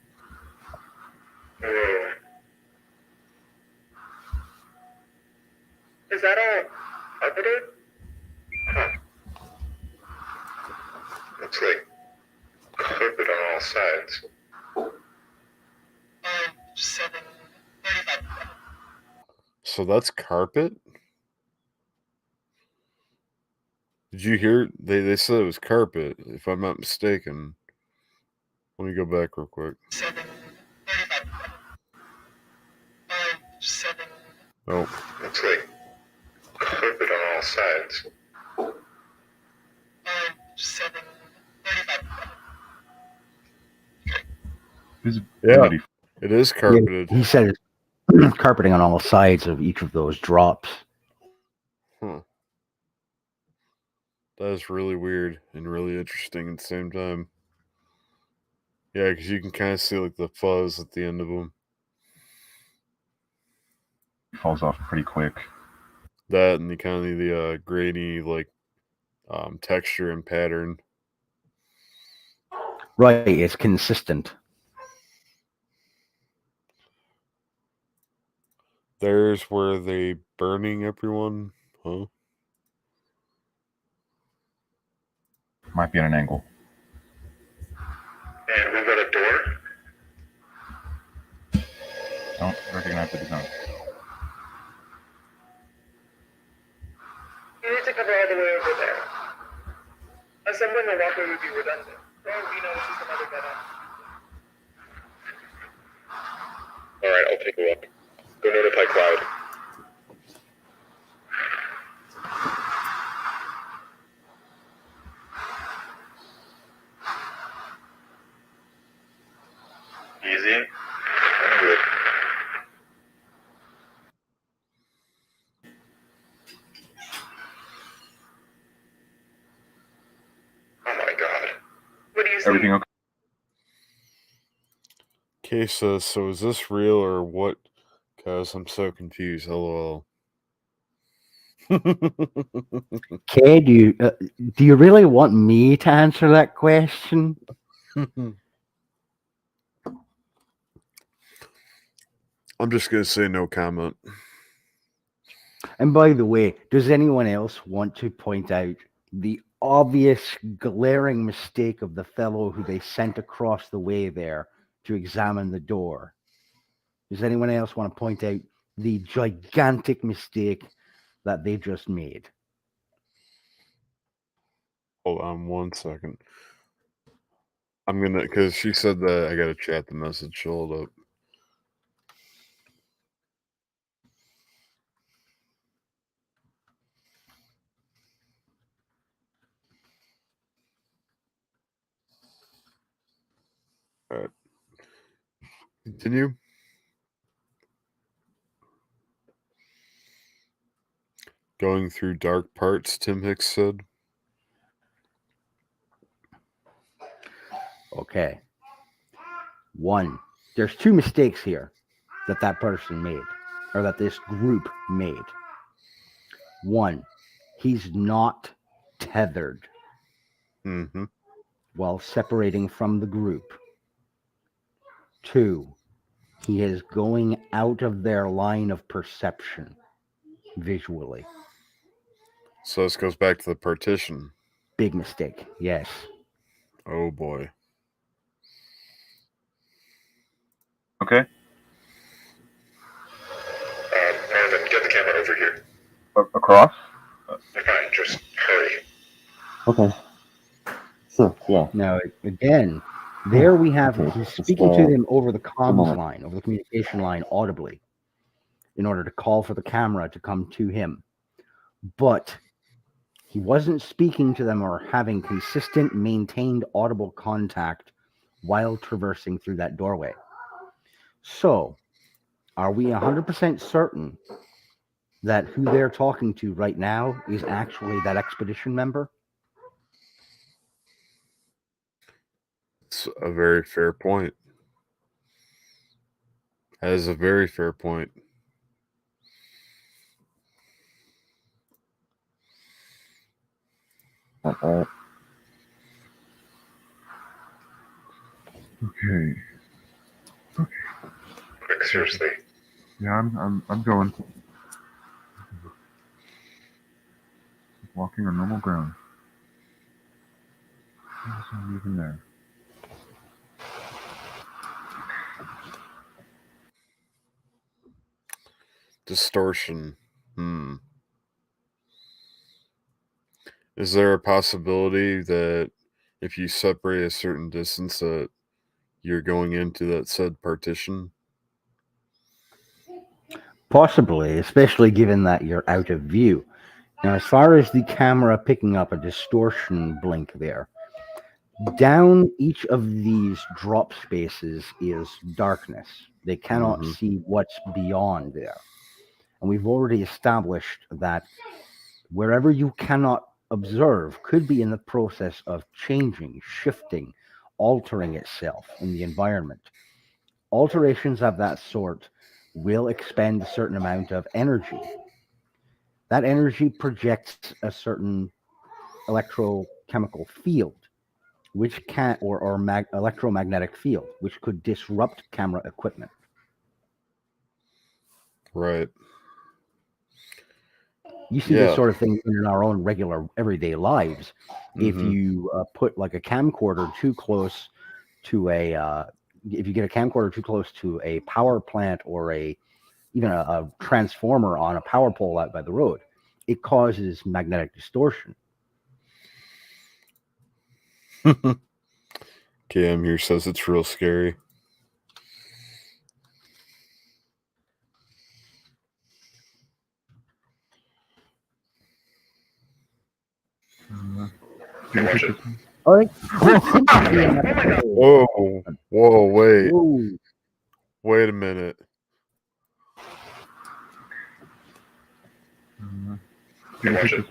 Is that all carpeted? Huh. Looks like carpet on all sides. 7:35. So that's carpet? Did you hear? They said it was carpet, if I'm not mistaken. Let me go back real quick. 7:35. 7. Oh. Looks like carpet on all sides. 7:35. Yeah, it is carpeted. Yeah, he said it's carpeting on all sides of each of those drops. Huh. That is really weird and really interesting at the same time. Yeah, because you can kind of see like the fuzz at the end of them. Falls off pretty quick. That and the kind of the grainy like texture and pattern. Right, it's consistent. There's where they burning everyone, huh? Might be at an angle. And we've got a door. Don't recognize the design. You need to cover all the way over there. Assembling a walkway would be redundant. For all we know, it's just another bed on. Alright, I'll take a look. Go notify Cloud. Easy. I'm good. Oh my god. What do you see? Everything okay? Kay says, so is this real or what? Cause I'm so confused. LOL. Kay, do you really want me to answer that question? I'm just gonna say no comment. And by the way, does anyone else want to point out the obvious glaring mistake of the fellow who they sent across the way there to examine the door? Does anyone else want to point out the gigantic mistake that they just made? Hold on 1 second. I'm gonna, because she said that I gotta chat the message. Hold up. All right. Continue. Going through dark parts, Tim Hicks said. Okay. One, there's two mistakes here that person made, or that this group made. One, he's not tethered while separating from the group. Two, he is going out of their line of perception visually. So this goes back to the partition. Big mistake, yes. Oh boy. Okay. Norman, get the camera over here. Across? Fine, just hurry. Okay. Sure, yeah. Now, again, there we have, he's speaking to them over the comms line, over the communication line audibly, in order to call for the camera to come to him. But he wasn't speaking to them or having consistent, maintained audible contact while traversing through that doorway. So, are we 100% certain that who they're talking to right now is actually that expedition member? It's a very fair point. That is a very fair point. Okay. Quick, seriously. Yeah, I'm going. Walking on normal ground. There's no even there. Distortion. Is there a possibility that if you separate a certain distance that you're going into that said partition? Possibly, especially given that you're out of view. Now, as far as the camera picking up a distortion blink there, down each of these drop spaces is darkness. They cannot see what's beyond there. And we've already established that wherever you cannot observe could be in the process of changing, shifting, altering itself in the environment. Alterations of that sort will expend a certain amount of energy. That energy projects a certain electrochemical field, which can, or electromagnetic field, which could disrupt camera equipment. Right. You see this sort of thing in our own regular everyday lives. If Mhm. you put like a camcorder too close to if you get a camcorder too close to a power plant or even a transformer on a power pole out by the road, it causes magnetic distortion. Cam here says it's real scary. Watch it. All right. Whoa, wait. Whoa. Wait a minute. Watch it.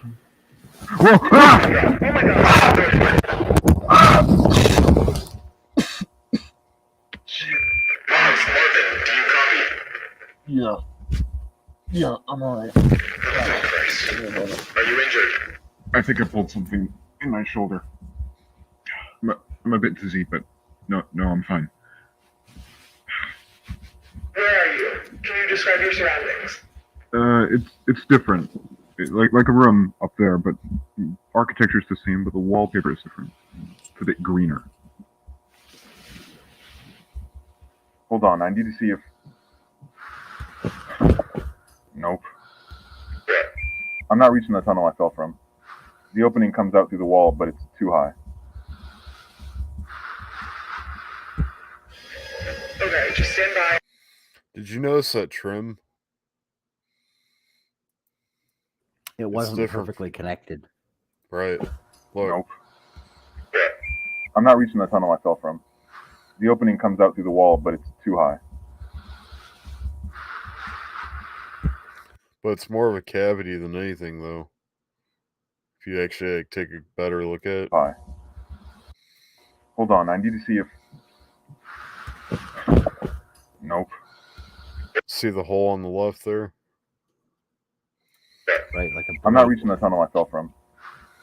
Marvin, do you copy? Yeah, I'm alright. Are you injured? I think I pulled something in my shoulder. I'm a bit dizzy, but no, I'm fine. Where are you? Can you describe your surroundings? It's different. Like a room up there, but architecture's the same, but the wallpaper is different. It's a bit greener. Hold on, I need to see if... Nope. I'm not reaching the tunnel I fell from. The opening comes out through the wall, but it's too high. Okay, just stand by. Did you notice that trim? It wasn't perfectly connected. Right. Look. Nope. I'm not reaching the tunnel I fell from. The opening comes out through the wall, but it's too high. But it's more of a cavity than anything, though. If you actually take a better look at it. High. Hold on, I need to see if... Nope. See the hole on the left there? Right, like I'm not reaching the tunnel I fell from.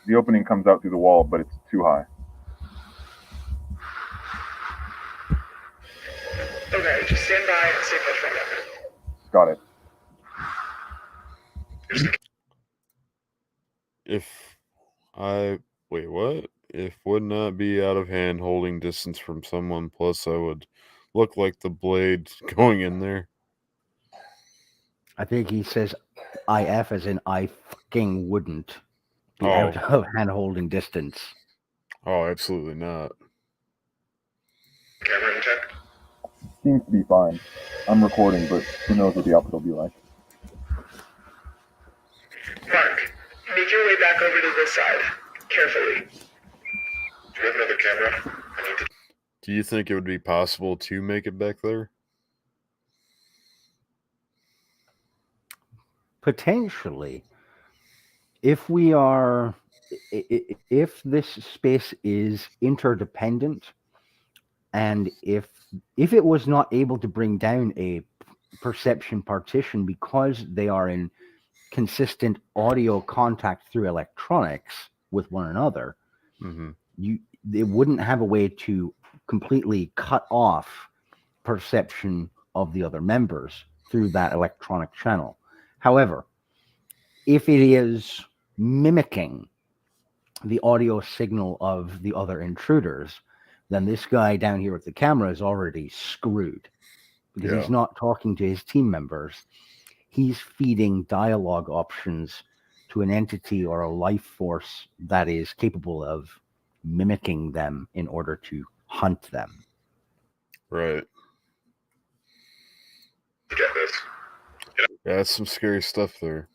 The opening comes out through the wall, but it's too high. Okay, just stand by and stay put for a moment. Got it. Wait, what? If would not be out of hand holding distance from someone, plus I would look like the blade going in there. I think he says IF as in I fucking wouldn't be out of hand holding distance. Oh, absolutely not. Camera in check. Seems to be fine. I'm recording, but who knows what the output will be like. Mark, make your way back over to this side. Carefully. Do you have another camera? I need to... Do you think it would be possible to make it back there? Potentially. If this space is interdependent, and if it was not able to bring down a perception partition because they are in consistent audio contact through electronics with one another, they wouldn't have a way to completely cut off perception of the other members through that electronic channel. However, if it is mimicking the audio signal of the other intruders, then this guy down here with the camera is already screwed, because he's not talking to his team members. He's feeding dialogue options to an entity or a life force that is capable of mimicking them in order to hunt them. Right. Get this. Yeah, that's some scary stuff there.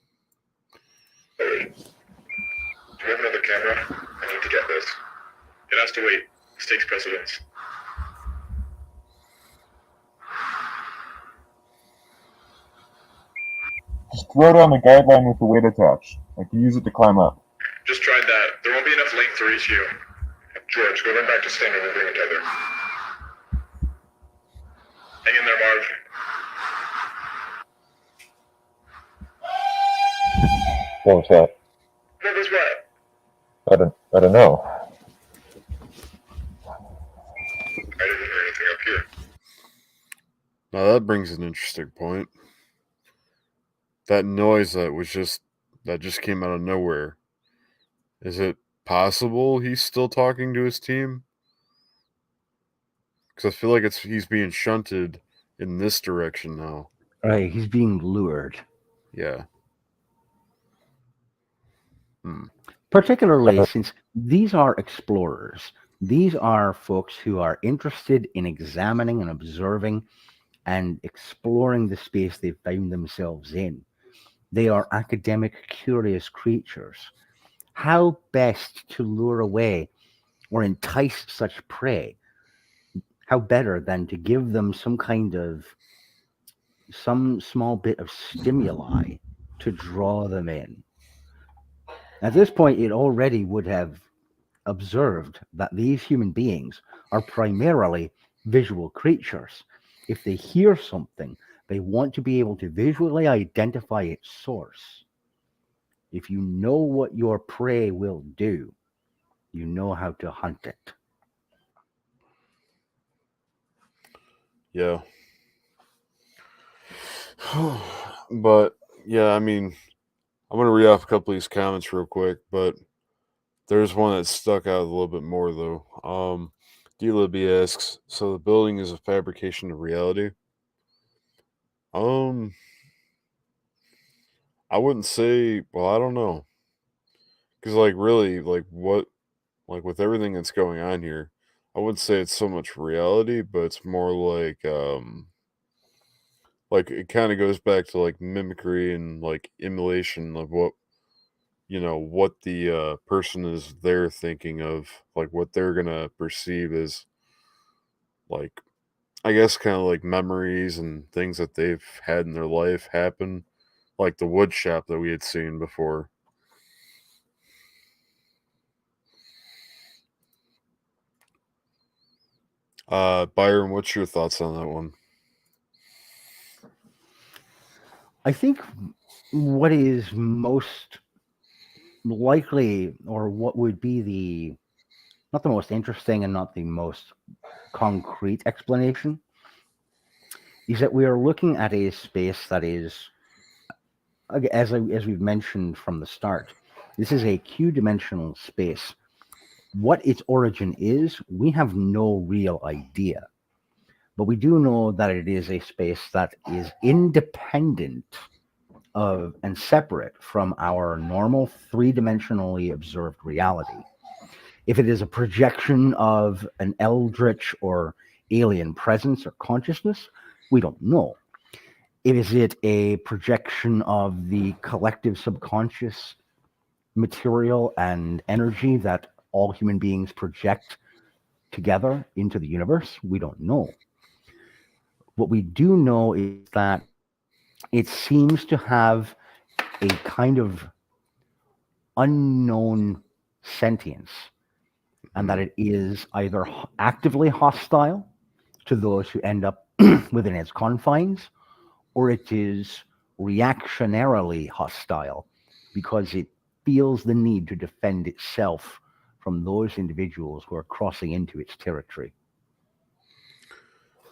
Hey. Do you have another camera? I need to get this. It has to wait. This takes precedence. Just throw down the guideline with the weight attached. I can use it to climb up. Just tried that. There won't be enough length to reach you. George, go run back to Stinger. We'll bring it together. Hang in there, Marv. What was that? What was what? I don't know. I didn't hear anything up here. Now that brings an interesting point. That noise that just came out of nowhere. Is it possible he's still talking to his team? Because I feel like he's being shunted in this direction now. Right, he's being lured. Yeah. Particularly since these are explorers. These are folks who are interested in examining and observing and exploring the space they've found themselves in. They are academic, curious creatures. How best to lure away or entice such prey? How better than to give them some small bit of stimuli to draw them in? At this point, it already would have observed that these human beings are primarily visual creatures. If they hear something, they want to be able to visually identify its source. If you know what your prey will do, you know how to hunt it. Yeah. But, yeah, I mean, I'm going to read off a couple of these comments real quick, but there's one that stuck out a little bit more, though. D. Libby asks, so the building is a fabrication of reality? I wouldn't say, well, I don't know. Because, like, really, like, with everything that's going on here, I wouldn't say it's so much reality, but it's more like it kind of goes back to, like, mimicry and, like, emulation of what the person is there thinking of, like, what they're going to perceive as, like, I guess kind of like memories and things that they've had in their life happen, like the wood shop that we had seen before. Byron, what's your thoughts on that one? I think what is most likely, or what would be not the most interesting and not the most concrete explanation, is that we are looking at a space that is, as we've mentioned from the start, this is a Q-dimensional space. What its origin is, we have no real idea. But we do know that it is a space that is independent of and separate from our normal three-dimensionally observed reality. If it is a projection of an eldritch or alien presence or consciousness, we don't know. Is it a projection of the collective subconscious material and energy that all human beings project together into the universe? We don't know. What we do know is that it seems to have a kind of unknown sentience, and that it is either actively hostile to those who end up within its confines, or it is reactionarily hostile because it feels the need to defend itself from those individuals who are crossing into its territory.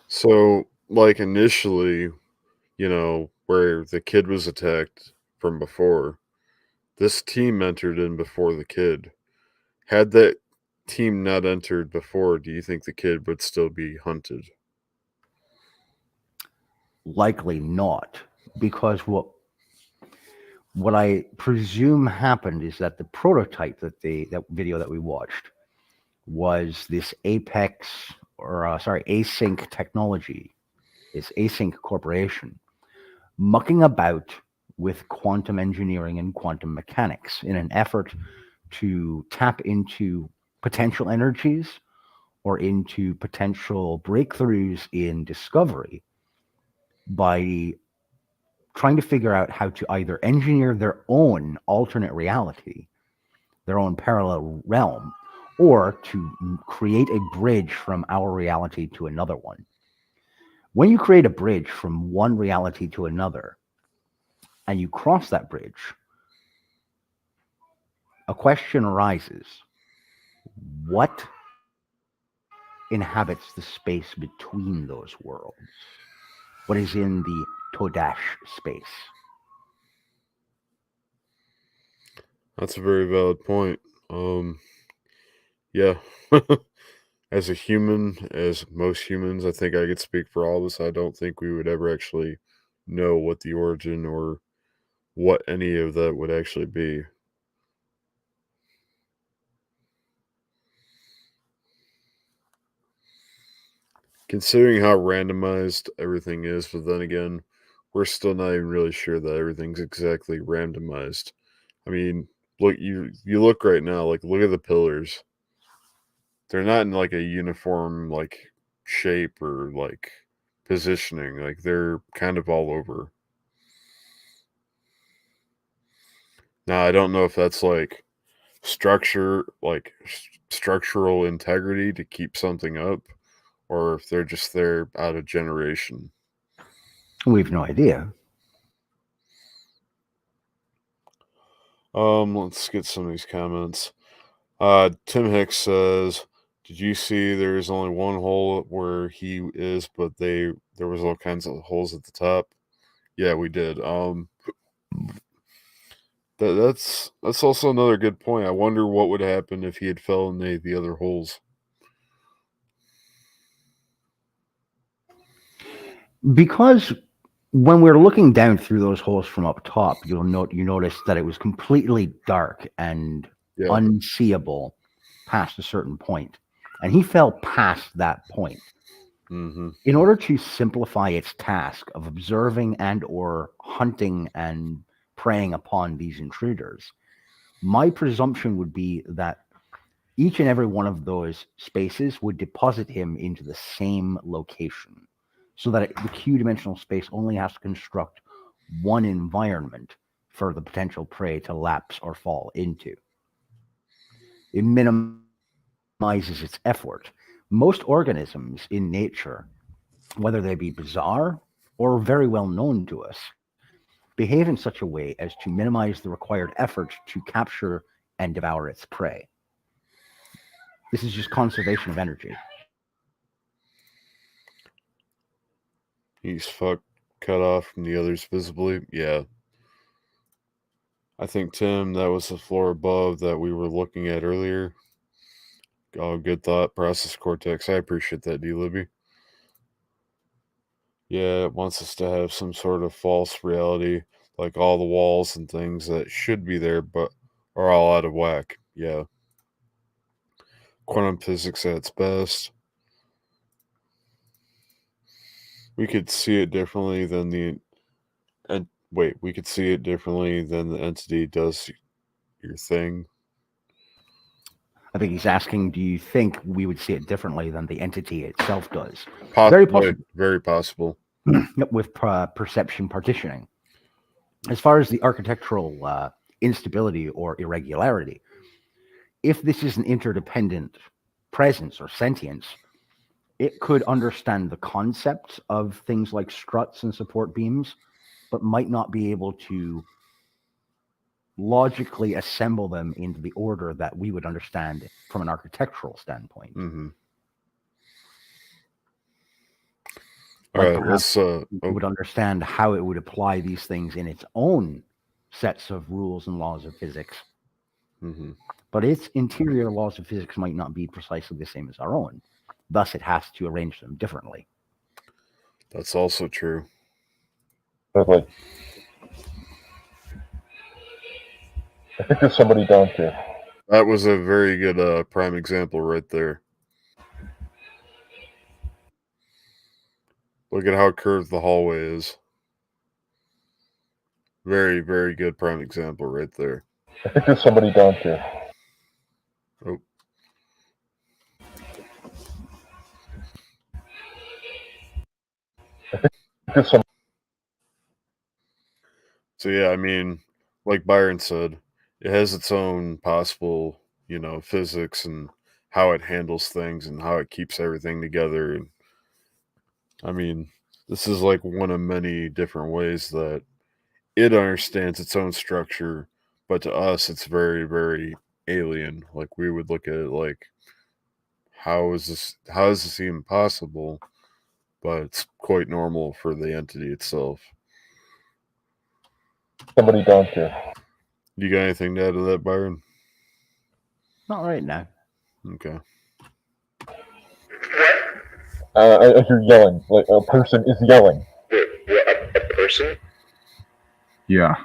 So, like, initially, where the kid was attacked from before, this team entered in before the kid. Had that team not entered before, do you think the kid would still be hunted? Likely not, because what I presume happened is that the prototype that video that we watched was this Async technology, this Async corporation, mucking about with quantum engineering and quantum mechanics in an effort to tap into potential energies or into potential breakthroughs in discovery by trying to figure out how to either engineer their own alternate reality their own parallel realm, or to create a bridge from our reality to another one. When you create a bridge from one reality to another, and you cross that bridge, a question arises. What inhabits the space between those worlds? What is in the Todash space? That's a very valid point. Yeah. As a human, as most humans, I think I could speak for all of us. I don't think we would ever actually know what the origin or what any of that would actually be. Considering how randomized everything is, but then again, we're still not even really sure that everything's exactly randomized. I mean, look, you look right now, like look at the pillars. They're not in like a uniform like shape or like positioning. Like they're kind of all over. Now, I don't know if that's like structural integrity to keep something up, or if they're just there out of generation. We have no idea. Let's get some of these comments. Tim Hicks says, "Did you see there's only one hole where he is, but there was all kinds of holes at the top?" Yeah, we did. That's also another good point. I wonder what would happen if he had fell in the other holes. Because when we're looking down through those holes from up top, you notice that it was completely dark and Yeah. unseeable past a certain point, and he fell past that point. Mm-hmm. In order to simplify its task of observing and or hunting and preying upon these intruders, my presumption would be that each and every one of those spaces would deposit him into the same location, so that the Q-dimensional space only has to construct one environment for the potential prey to lapse or fall into. It minimizes its effort. Most organisms in nature, whether they be bizarre or very well known to us, behave in such a way as to minimize the required effort to capture and devour its prey. This is just conservation of energy. He's cut off from the others visibly. Yeah. I think, Tim, that was the floor above that we were looking at earlier. Oh, good thought process, Cortex. I appreciate that, D-Libby. Yeah, it wants us to have some sort of false reality, like all the walls and things that should be there but are all out of whack. Yeah. Quantum physics at its best. We could see it differently than we could see it differently than the entity does your thing. I think he's asking, do you think we would see it differently than the entity itself does? Very possible. Very possible. With perception partitioning. As far as the architectural instability or irregularity, if this is an interdependent presence or sentience, it could understand the concept of things like struts and support beams, but might not be able to logically assemble them into the order that we would understand from an architectural standpoint. Mm-hmm. Like perhaps would understand how it would apply these things in its own sets of rules and laws of physics. Mm-hmm. But its interior laws of physics might not be precisely the same as our own. Thus, it has to arrange them differently. That's also true. Lovely. I think there's somebody down here. That was a very good prime example right there. Look at how curved the hallway is. Very, very good prime example right there. I think there's somebody down here. Oh. I think there's some. So yeah, I mean, like Byron said, it has its own possible, physics and how it handles things and how it keeps everything together. And I mean, this is like one of many different ways that it understands its own structure, but to us, it's very, very alien. Like we would look at it like, how is this even possible? But it's quite normal for the entity itself. Somebody down here. You got anything to add to that, Byron? Not right now. Okay. As you're yelling, like a person is yelling. A person? Yeah.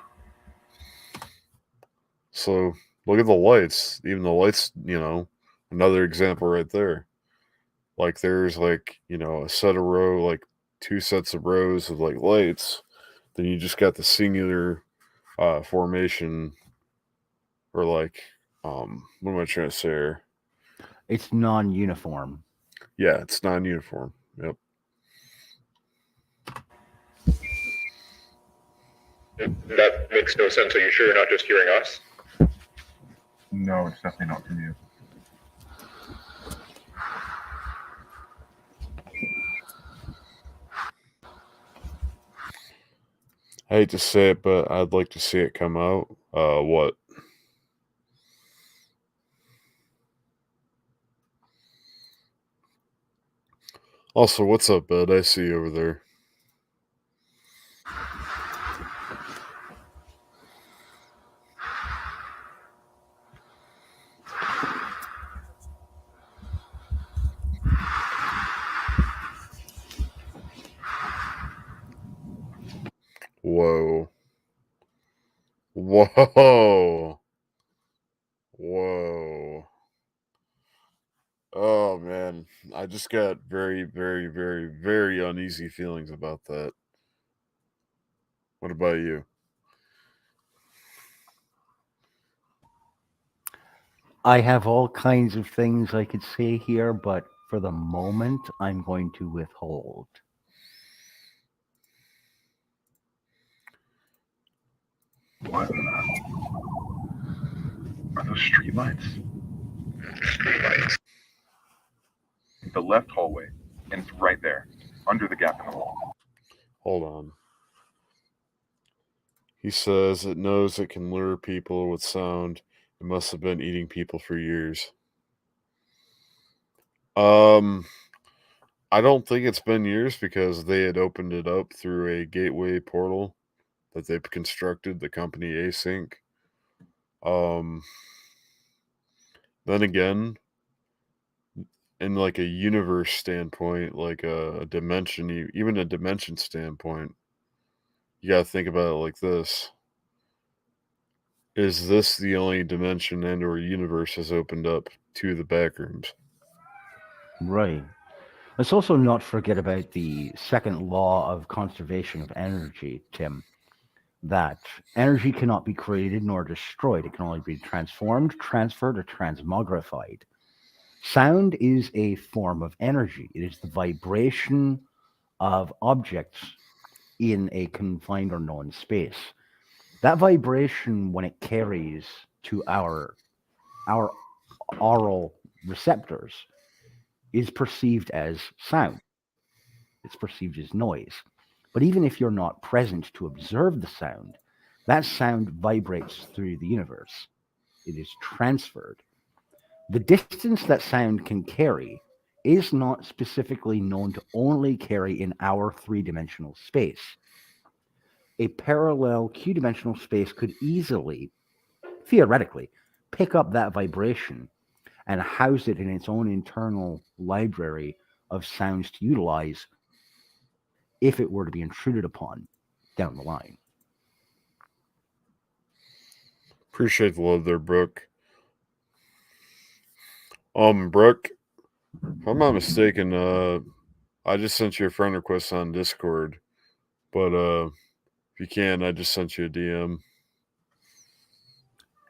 So look at the lights. Even the lights, another example right there. Like there's like, a set of like 2 sets of rows of like lights. Then you just got the singular formation, or like, what am I trying to say here? It's non-uniform. Yeah, it's non-uniform. Yep. That makes no sense. Are you sure you're not just hearing us? No, it's definitely not from you. I hate to say it, but I'd like to see it come out. What? Also, what's up, bud? I see you over there. Whoa. Whoa. Whoa. Oh, man. I just got very, very, very, very uneasy feelings about that. What about you? I have all kinds of things I could say here, but for the moment, I'm going to withhold. What? Are those streetlights? Streetlights. The left hallway, and it's right there, under the gap in the wall. Hold on. He says it knows it can lure people with sound. It must have been eating people for years. I don't think it's been years because they had opened it up through a gateway portal that they've constructed, the company Async. Then again, in like a universe standpoint, like a dimension, even a dimension standpoint, you gotta think about it like this. Is this the only dimension and or universe has opened up to the Backrooms? Right. Let's also not forget about the second law of conservation of energy, Tim, that energy cannot be created nor destroyed. It can only be transformed, transferred, or transmogrified. Sound is a form of energy. It is the vibration of objects in a confined or known space. That vibration, when it carries to our aural receptors, is perceived as sound. It's perceived as noise. But even if you're not present to observe the sound, that sound vibrates through the universe. It is transferred. The distance that sound can carry is not specifically known to only carry in our 3-dimensional space. A parallel Q-dimensional space could easily, theoretically, pick up that vibration and house it in its own internal library of sounds to utilize if it were to be intruded upon down the line. Appreciate the love there, Brooke. Brooke, if I'm not mistaken, I just sent you a friend request on Discord, but if you can, I just sent you a DM.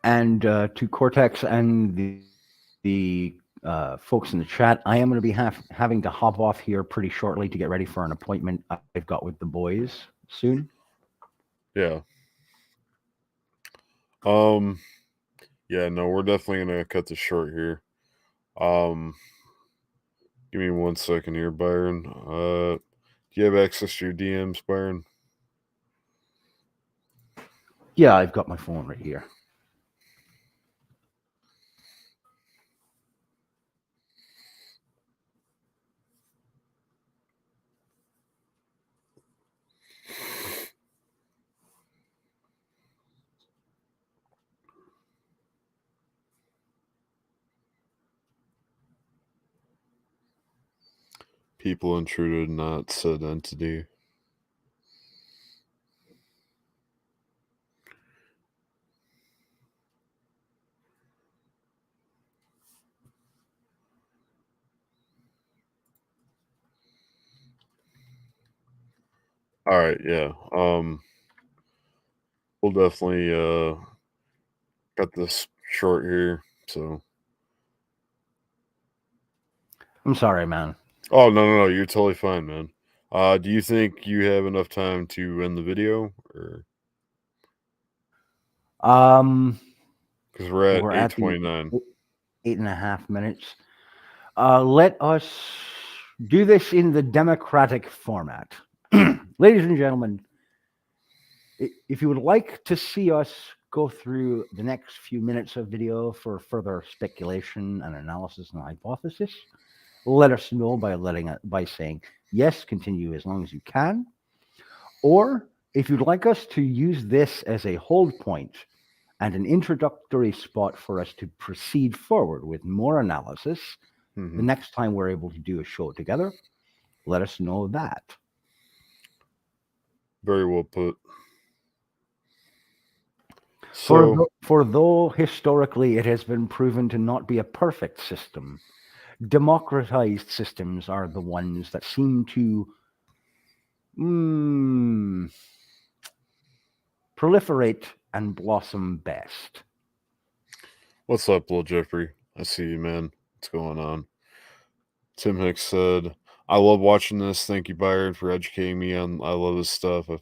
And to Cortex and the folks in the chat, I am going to be having to hop off here pretty shortly to get ready for an appointment I've got with the boys soon. Yeah. Yeah, no, we're definitely gonna cut this short here. Give me 1 second here, Byron. Do you have access to your DMs, Byron? Yeah, I've got my phone right here. People intruded, not said entity. All right, yeah. We'll definitely cut this short here. So I'm sorry, man. Oh no, you're totally fine, man. Do you think you have enough time to end the video, or because we're at 8:29, 8.5 minutes. Let us do this in the democratic format. Ladies and gentlemen, if you would like to see us go through the next few minutes of video for further speculation and analysis and hypothesis, let us know by saying yes, continue as long as you can. Or if you'd like us to use this as a hold point and an introductory spot for us to proceed forward with more analysis, the next time we're able to do a show together, let us know that. Very well put. So, for though historically it has been proven to not be a perfect system, democratized systems are the ones that seem to proliferate and blossom best. What's up, little Jeffrey? I see you, man. What's going on? Tim Hicks said, I love watching this. Thank you, Byron, for educating me on I love this stuff. If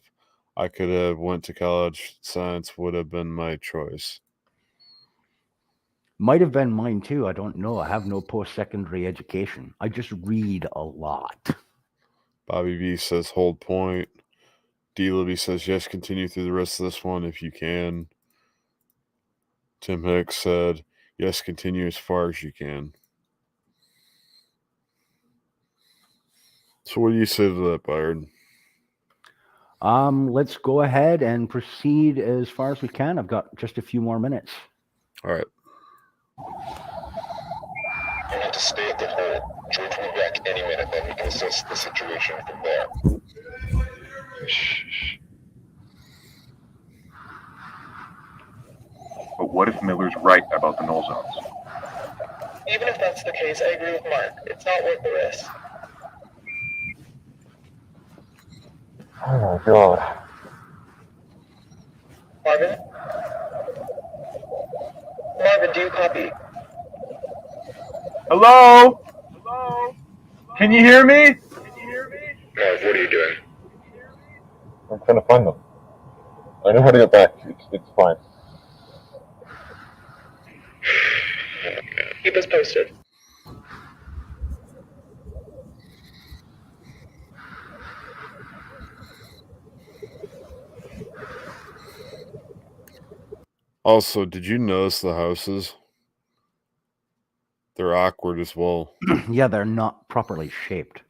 I could have went to college, science would have been my choice. Might have been mine too. I don't know. I have no post-secondary education. I just read a lot. Bobby B says, hold point. D. Libby says, yes, continue through the rest of this one if you can. Tim Hicks said, yes, continue as far as you can. So what do you say to that, Byron? Let's go ahead and proceed as far as we can. I've got just a few more minutes. All right. You need to stay at the hole. George will be back any minute, then we can assess the situation from there. Shh. But what if Miller's right about the null zones? Even if that's the case, I agree with Mark. It's not worth the risk. Oh my god. Marvin? Marvin, do you copy? Hello? Hello? Can you hear me? Marv, what are you doing? I'm trying to find them. I know how to get back. It's fine. Keep us posted. Also, did you notice the houses? They're awkward as well. Yeah, they're not properly shaped.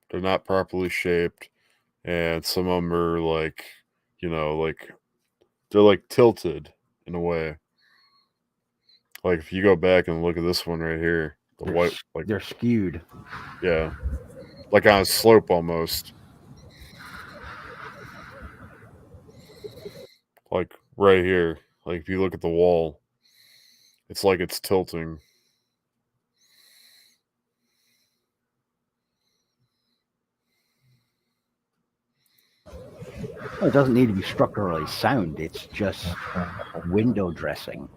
They're not properly shaped, and some of them are like, they're like tilted in a way. Like if you go back and look at this one right here, they're skewed. Yeah, like on a slope almost. Like right here, like if you look at the wall, it's like it's tilting. Well, it doesn't need to be structurally sound. It's just window dressing.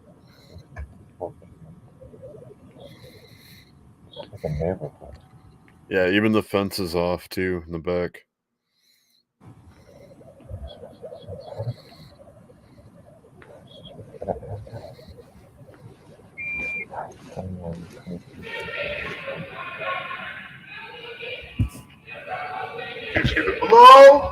It's like a neighborhood. Yeah, even the fence is off too in the back. Hello?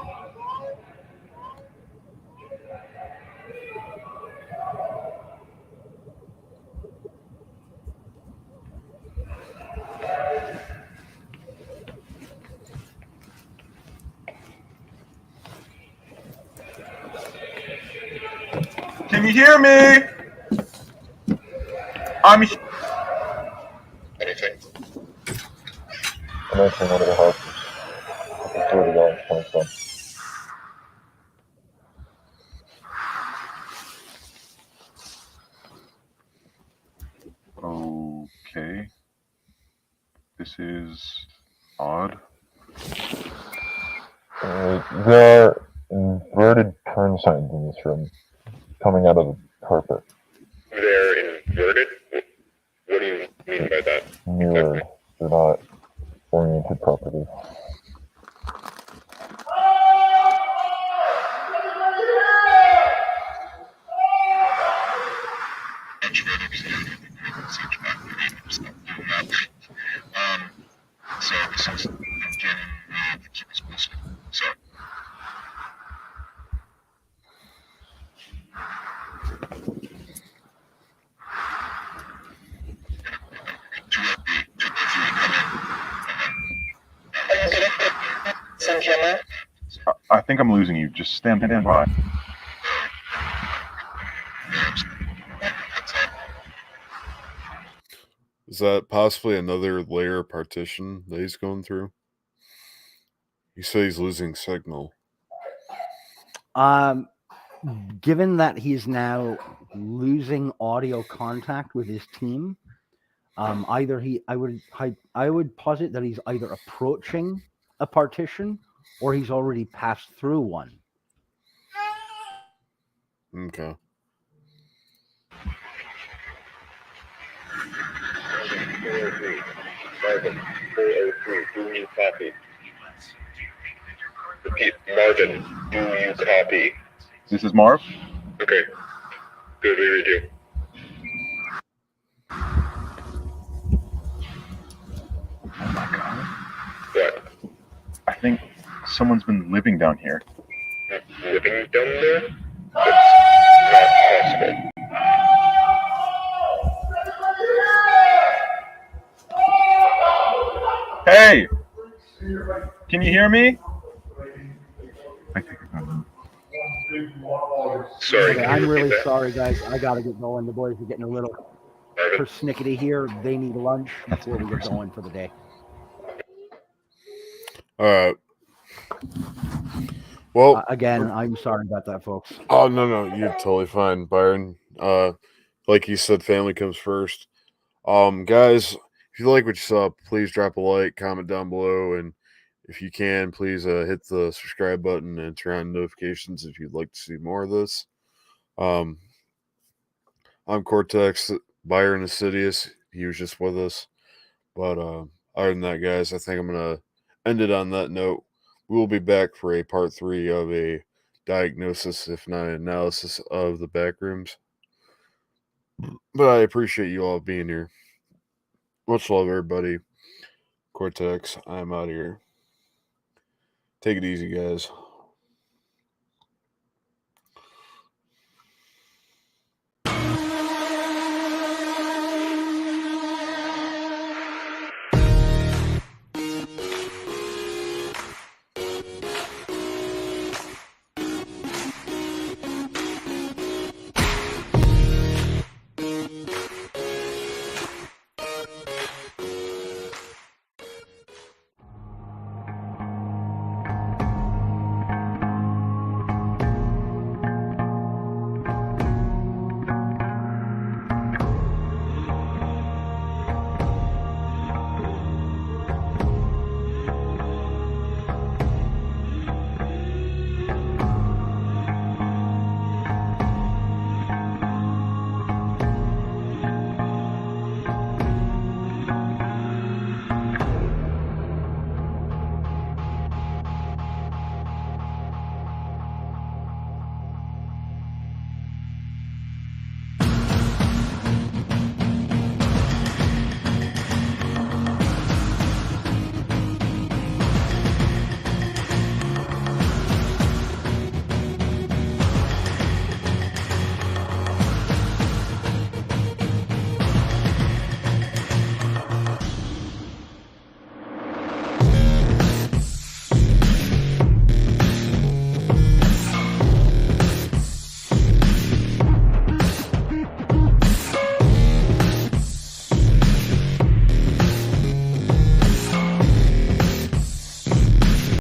Can you hear me? I'm Anything? I'm answering one of the houses. I can see where the yelling's coming from. Okay. This is odd. There are inverted turn signs in this room coming out of the carpet. They're inverted? What do you mean by that? Mirrored. They're not oriented properly. So this is getting keep us posted. So Some camera. I think I'm losing you. Just stand by. Is that possibly another layer partition that he's going through? You say he's losing signal. Given that he's now losing audio contact with his team, I would posit that he's either approaching a partition or he's already passed through one. Okay. Marvin, 403, do you copy? Repeat, Marvin, do you copy? This is Marv. Okay. Good, we read you. Oh my god. What? I think someone's been living down here. Living down there? That's not possible. Hey! Can you hear me? I think I got him. Sorry, Okay, I'm really sorry, guys. I gotta get going. The boys are getting a little persnickety here. They need lunch before we get going for the day. All right. Well, again, I'm sorry about that, folks. Oh no, you're totally fine, Byron. Like you said, family comes first. Guys, if you like what you saw, please drop a like, comment down below, and if you can, please hit the subscribe button and turn on notifications if you'd like to see more of this. I'm Cortex. Byron Assidious. He was just with us. But other than that, guys, I think I'm gonna end it on that note. We will be back for a part 3 of a diagnosis, if not an analysis, of the Backrooms. But I appreciate you all being here. Much love, everybody. Cortex, I'm out of here. Take it easy, guys.